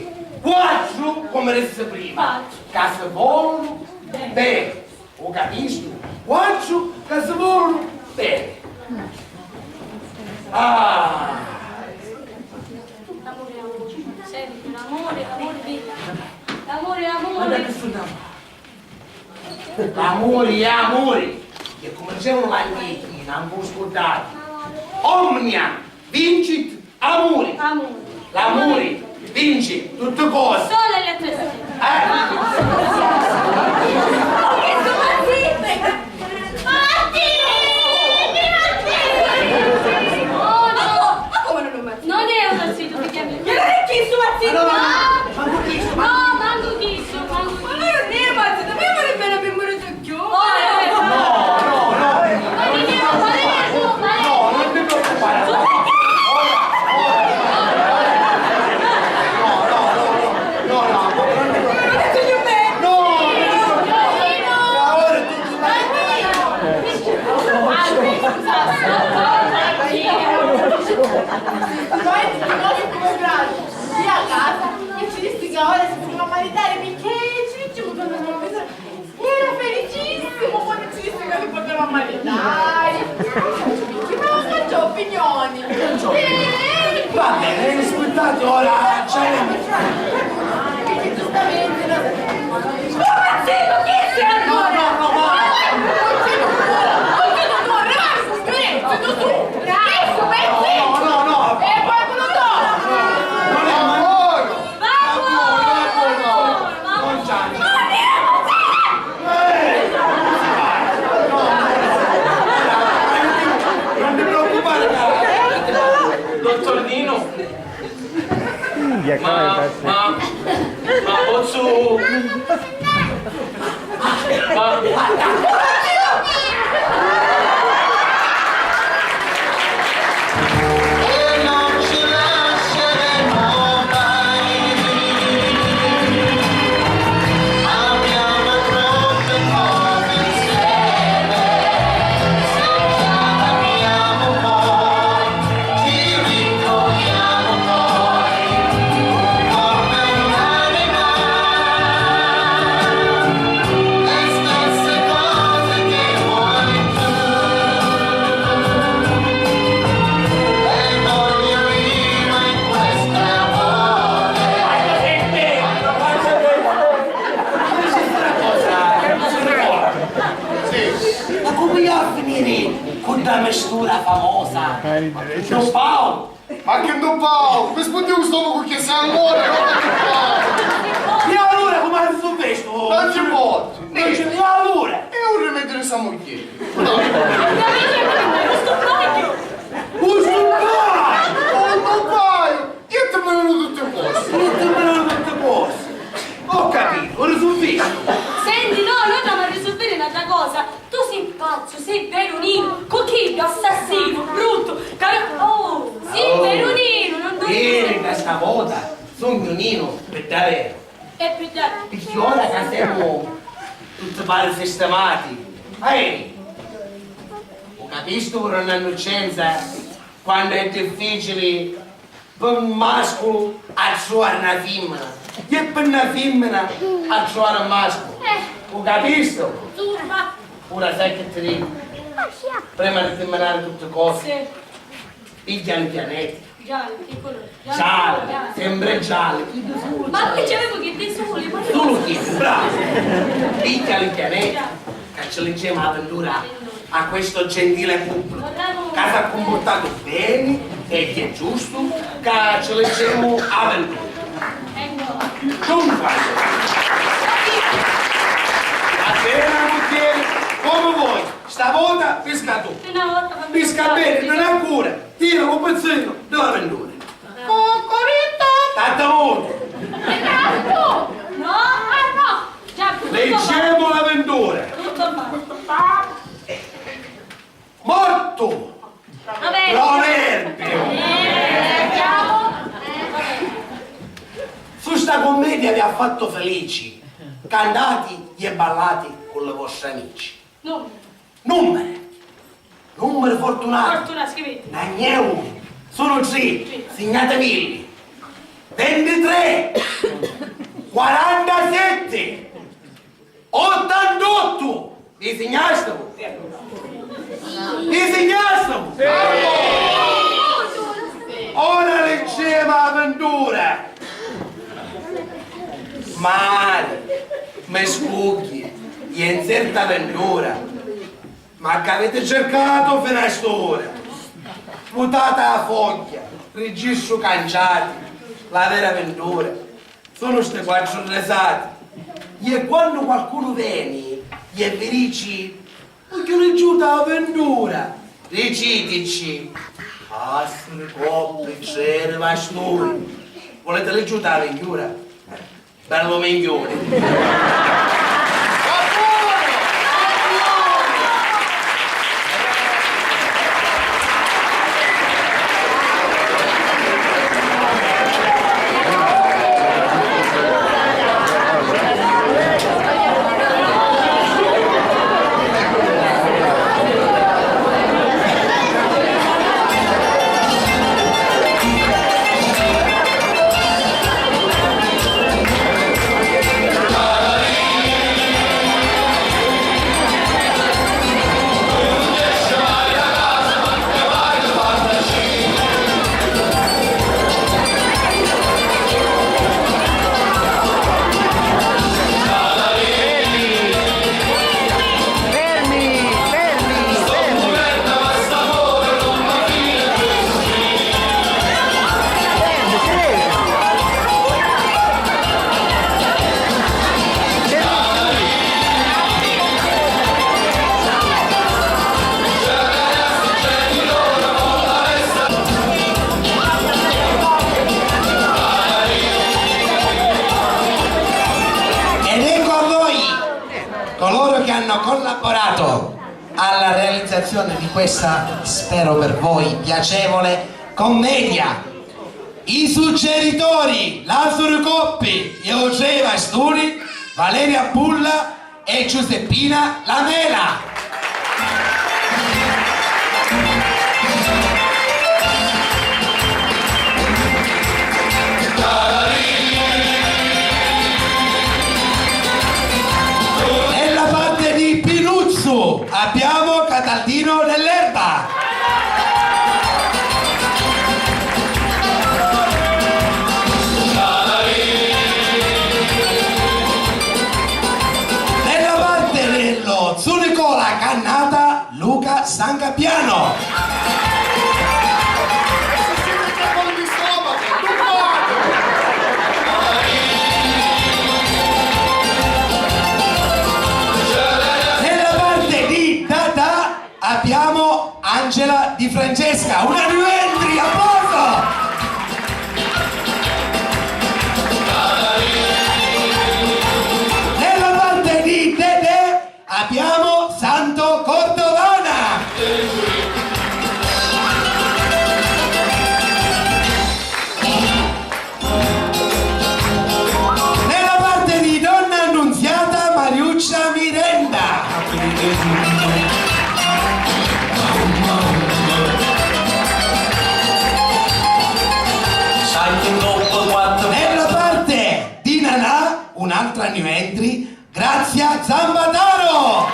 Quattro, come disse prima, che si vogliono bene. Ho capito? Quattro che si vogliono bene. Ah! L'amore è amore. Sempre l'amore, l'amore vita. L'amore è Guarda che amore. sono l'amore è amore. E come dicevano gli antichi, non vi scordate. Omnia vincit amore. Amore. L'amore vince tutte cose. Solo le tue stelle. Oh no! Ma come non lo metti? Non è un mazzito, ti chiami. Non è chi su mazzito? No, manco chissà, manco Ma non è mazzito, a me vorrebbe bene per morire di chiù. No, non ti preoccupare. Noi ti conosco come bravo. Qui a casa, e ci dissi che ora si poteva maritare perché ci diciamo quando abbiamo visto. Era felicissimo quando ci disse che si poteva maritare. Perché non faccio opinioni. Va bene, hai rispettato ora. Perché giustamente non... Mazzito, chi sei allora? Dottor Nino, ma posso... mistura famosa. Don Paolo. Ma che Don Paolo? Mi spunti un stomaco che sa ancora, E allora come hai fatto questo? non ci può. E allora? E un rimedio di Samogliere. Questo paio! Oh, non vai! Io ti vengono tutte cose. Tutte me tutte cose. Ho capito, ho risolto. Senti, cosa, tu sei pazzo, sei Veronino, cochino, assassino, brutto, oh, sì, Veronino, non devo Vieni questa volta, sono Nino, per davvero. E per davvero. Perché ora che siamo tutti pari sistemati, ho capito per un'innocenza quando è difficile per un maschio a trovare una femmina e per una femmina a trovare un maschio. Ho capito? Turba. Ora sai che ti dico? Prima di terminare tutte cose, piglia il pianeta. Giallo, che colore? Giallo, sempre giallo. Ma qui c'avevo che dei soli, ma Solo chi? Bravo! Picca il pianeta, che ce l'insieme avventura a questo gentile pubblico, che si è comportato bene e che è giusto, che ce l'insieme avventura. Dunque, la sera bottiere, come vuoi, stavolta pesca tu. Pesca bene, non è cura, tira un pezzino dell'avventura. Cocorito! Tanta molto! Esatto! no, ah no, già, Leggiamo l'avventura. tutto fatto. Morto! Vabbè. Proverbio! Su sta commedia vi ha fatto felici, cantati e ballati con i vostri amici. Numeri fortunati. Fortuna, scrivete. Agneu, sono 3, segnatevi. 23, 47, 88. Vi segnaste? Vi segnaste? Ora leggiamo avventura. Mare, mi sfughi, e in certa avventura. Ma che avete cercato fino a quest'ora? Mutata a foglia, registro canciati, la vera avventura. Sono ste 4 risate. E quando qualcuno viene e vi dici, voglio leggiuta avventura, diciteci, passano coppe, c'era bastoni. Volete leggiuta avventura? Bello migliore. Collaborato alla realizzazione di questa, spero per voi, piacevole commedia. I suggeritori Lazzaro Coppi, Eugenia Sturi, Valeria Pulla e Giuseppina Lamela. Abbiamo Cataldino dell'Erba. Nella parte dello Zunicola Cannata Luca Sancapiano. Abbiamo Angela Di Francesca, una new entry, a posto! Nella parte di Dede abbiamo Nella parte di Nanà, un'altra new entry, Grazia Zambataro.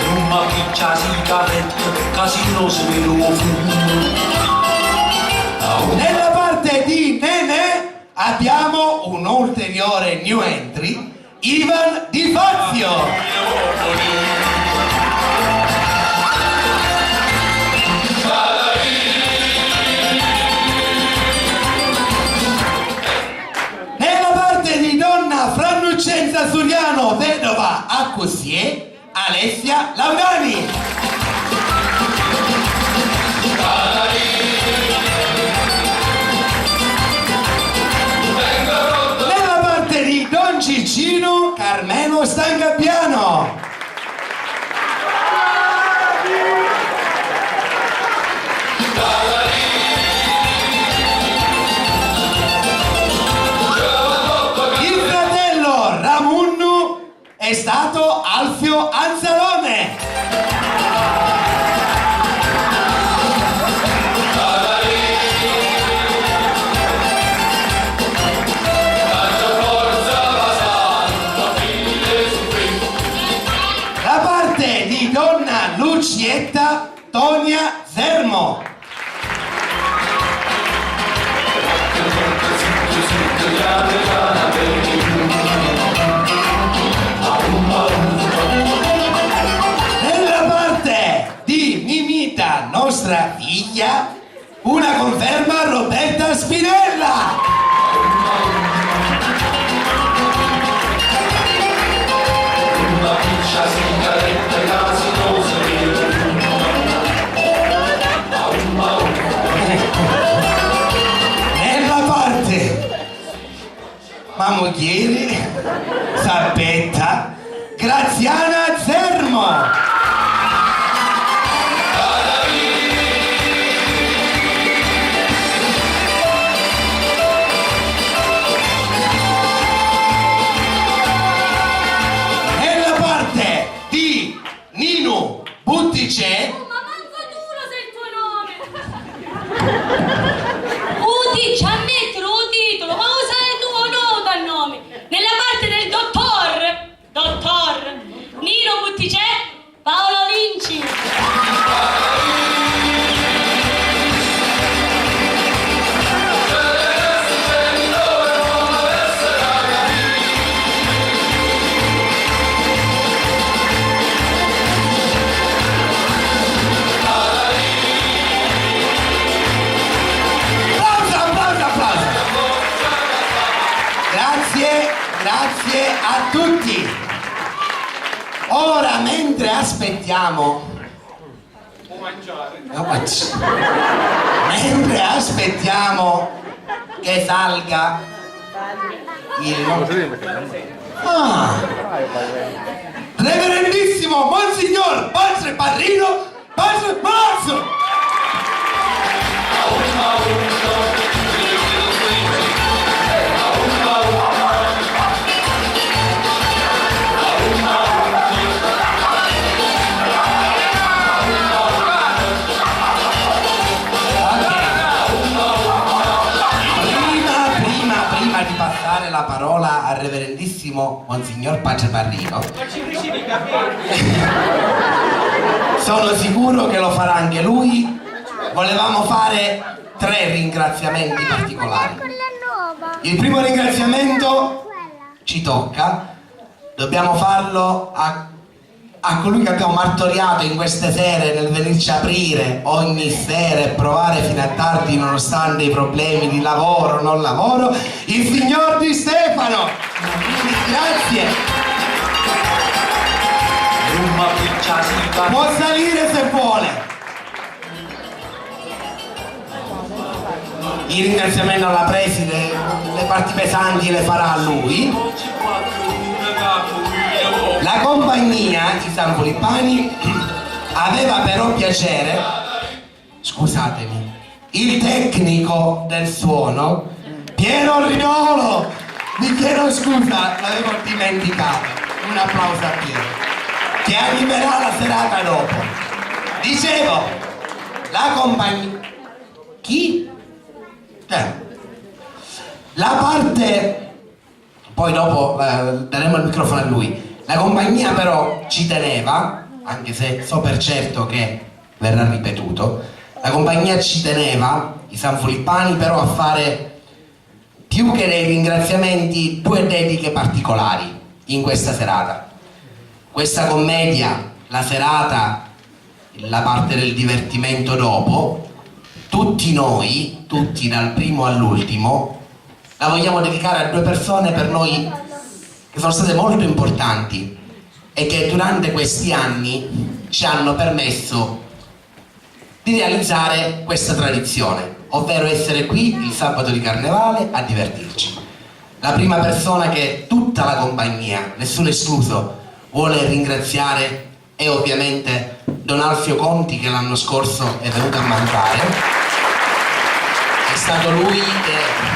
Rumma piccia sigaretta, casino se lo fumo. Nella parte di Nene abbiamo un ulteriore new entry, Ivan Di Fazio. Nella parte di Donna Frannuccenza Suriano, vedova Acquosier, Alessia Laurani. Nella parte di Don Cicino, Carmelo Stangappiano. Il fratello Ramunnu è stato Alfio Anzalone. La parte di Donna Lucietta Tonia Zermo. Nella parte di Mimita, nostra figlia, una conferma Roberta Spinella. Nella parte Mamughieri, Sappetta, Graziana Zermo. Nella parte di Nino Buttice, Ma manco tu lo sai il tuo nome! Udici, ammettilo, un titolo, ma usa il tuo nome dal nome! Nella parte del dottor Nino Buttice, Paolo Vinci! Grazie a tutti. Ora, mentre aspettiamo, mentre aspettiamo che salga il reverendissimo Monsignor Padre Padrino, Padre Palazzo. Prima di passare la parola al reverendissimo Monsignor Padre Parrino, sono sicuro che lo farà anche lui. Volevamo fare 3 ringraziamenti particolari. Il primo ringraziamento ci tocca, dobbiamo farlo a colui che abbiamo martoriato in queste sere nel venirci a aprire ogni sera e provare fino a tardi nonostante i problemi di lavoro, non lavoro, il signor Di Stefano. Quindi grazie. Può salire se vuole. Il ringraziamento alla preside, le parti pesanti le farà lui. La compagnia di San Filippani aveva però piacere, scusatemi, il tecnico del suono, Piero Riolo, vi chiedo scusa, l'avevo dimenticato. Un applauso a Piero, che animerà la serata dopo. Dicevo, la compagnia... Chi? La parte... Poi dopo daremo il microfono a lui. La compagnia però ci teneva, anche se so per certo che verrà ripetuto, la compagnia ci teneva, i Sanfilippani, però a fare più che dei ringraziamenti 2 dediche particolari in questa serata. Questa commedia, la serata, la parte del divertimento dopo, tutti noi, tutti dal primo all'ultimo, la vogliamo dedicare a 2 persone per noi che sono state molto importanti e che durante questi anni ci hanno permesso di realizzare questa tradizione, ovvero essere qui il sabato di Carnevale a divertirci. La prima persona che tutta la compagnia, nessuno escluso, vuole ringraziare è ovviamente Don Alfio Conti, che l'anno scorso è venuto a mancare. È stato lui che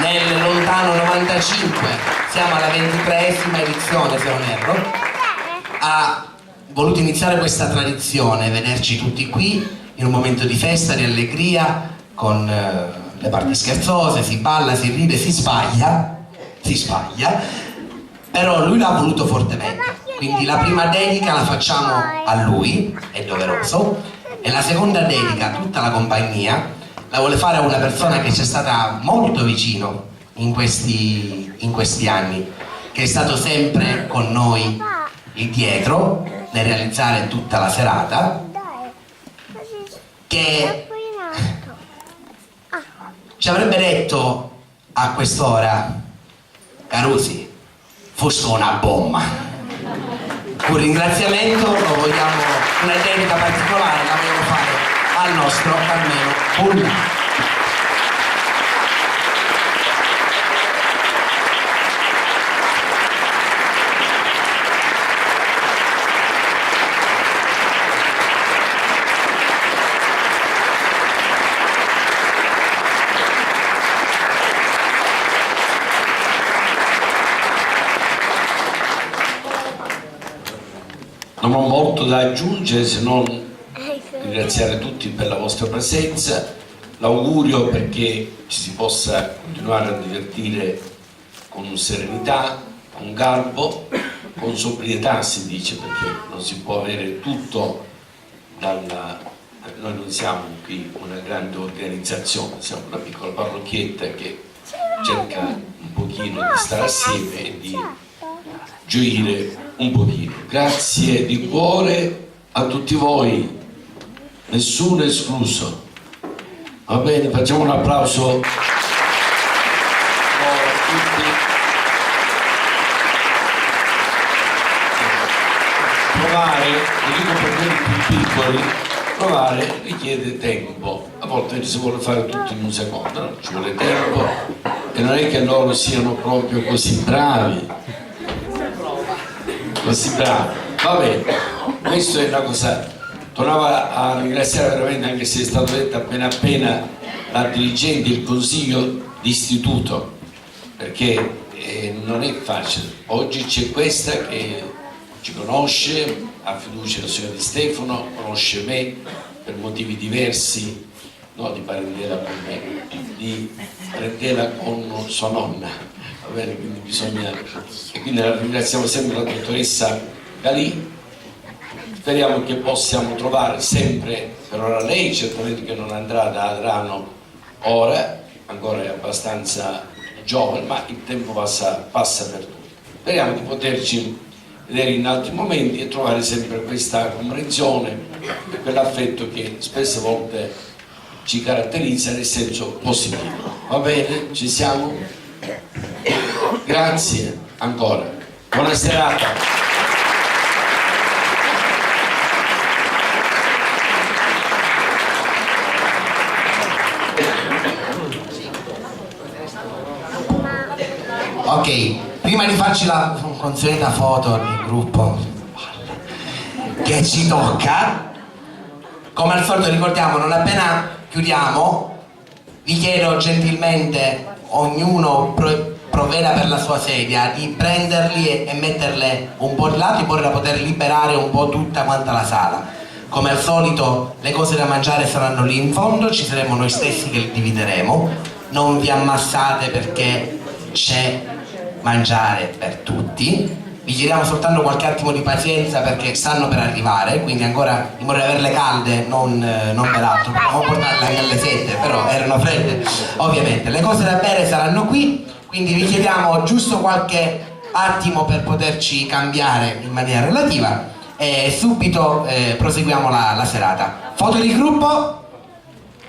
nel lontano 95, siamo alla 23esima edizione se non erro, ha voluto iniziare questa tradizione, vederci tutti qui in un momento di festa, di allegria, con le parti scherzose, si balla, si ride, si sbaglia, però lui l'ha voluto fortemente, quindi la prima dedica la facciamo a lui, è doveroso, e la seconda dedica, tutta la compagnia, la vuole fare a una persona che ci è stata molto vicino in questi anni, che è stato sempre con noi lì dietro nel realizzare tutta la serata, che ci avrebbe detto a quest'ora: Carusi, fosse una bomba. Un ringraziamento lo vogliamo, una dedica particolare la vogliamo fare al nostro Carmelo Pulla. Non ho molto da aggiungere se non ringraziare tutti per la vostra presenza, l'augurio perché ci si possa continuare a divertire con serenità, con garbo, con sobrietà si dice, perché non si può avere tutto noi non siamo qui una grande organizzazione, siamo una piccola parrocchietta che cerca un pochino di stare assieme e di gioire un pochino. Grazie di cuore a tutti voi, nessuno escluso. Va bene, facciamo un applauso a tutti. Provare, lo dico per quelli più piccoli, provare richiede tempo, a volte si vuole fare tutto in un secondo, no? Ci vuole tempo e non è che loro siano proprio così bravi. Va bene, questo è una cosa. Tornavo a ringraziare veramente, anche se è stato detto appena la dirigente del consiglio d'istituto, perché non è facile. Oggi c'è questa che ci conosce, ha fiducia nella signora Di Stefano, conosce me per motivi diversi, no, di parentela con me, di parentela con sua nonna. Va bene, quindi bisogna, e quindi la ringraziamo sempre la dottoressa Galì. Speriamo che possiamo trovare sempre, per ora lei certamente che non andrà da Adrano ora, ancora è abbastanza giovane, ma il tempo passa per tutti. Speriamo di poterci vedere in altri momenti e trovare sempre questa comprensione e quell'affetto che spesse volte ci caratterizza nel senso positivo. Va bene? Ci siamo? Grazie ancora, buona serata. Ok, prima di farci la consueta foto del gruppo che ci tocca, come al solito ricordiamo, non appena chiudiamo vi chiedo gentilmente ognuno provveda per la sua sedia di prenderli e metterle un po' di lato in modo da poter liberare un po' tutta quanta la sala. Come al solito le cose da mangiare saranno lì in fondo, ci saremo noi stessi che li divideremo. Non vi ammassate perché c'è mangiare per tutti. Vi chiediamo soltanto qualche attimo di pazienza perché stanno per arrivare, quindi ancora in modo da averle calde, non per altro, potevamo portarle anche alle 7, però erano fredde ovviamente. Le cose da bere saranno qui, quindi vi chiediamo giusto qualche attimo per poterci cambiare in maniera relativa e subito proseguiamo la serata. Foto di gruppo.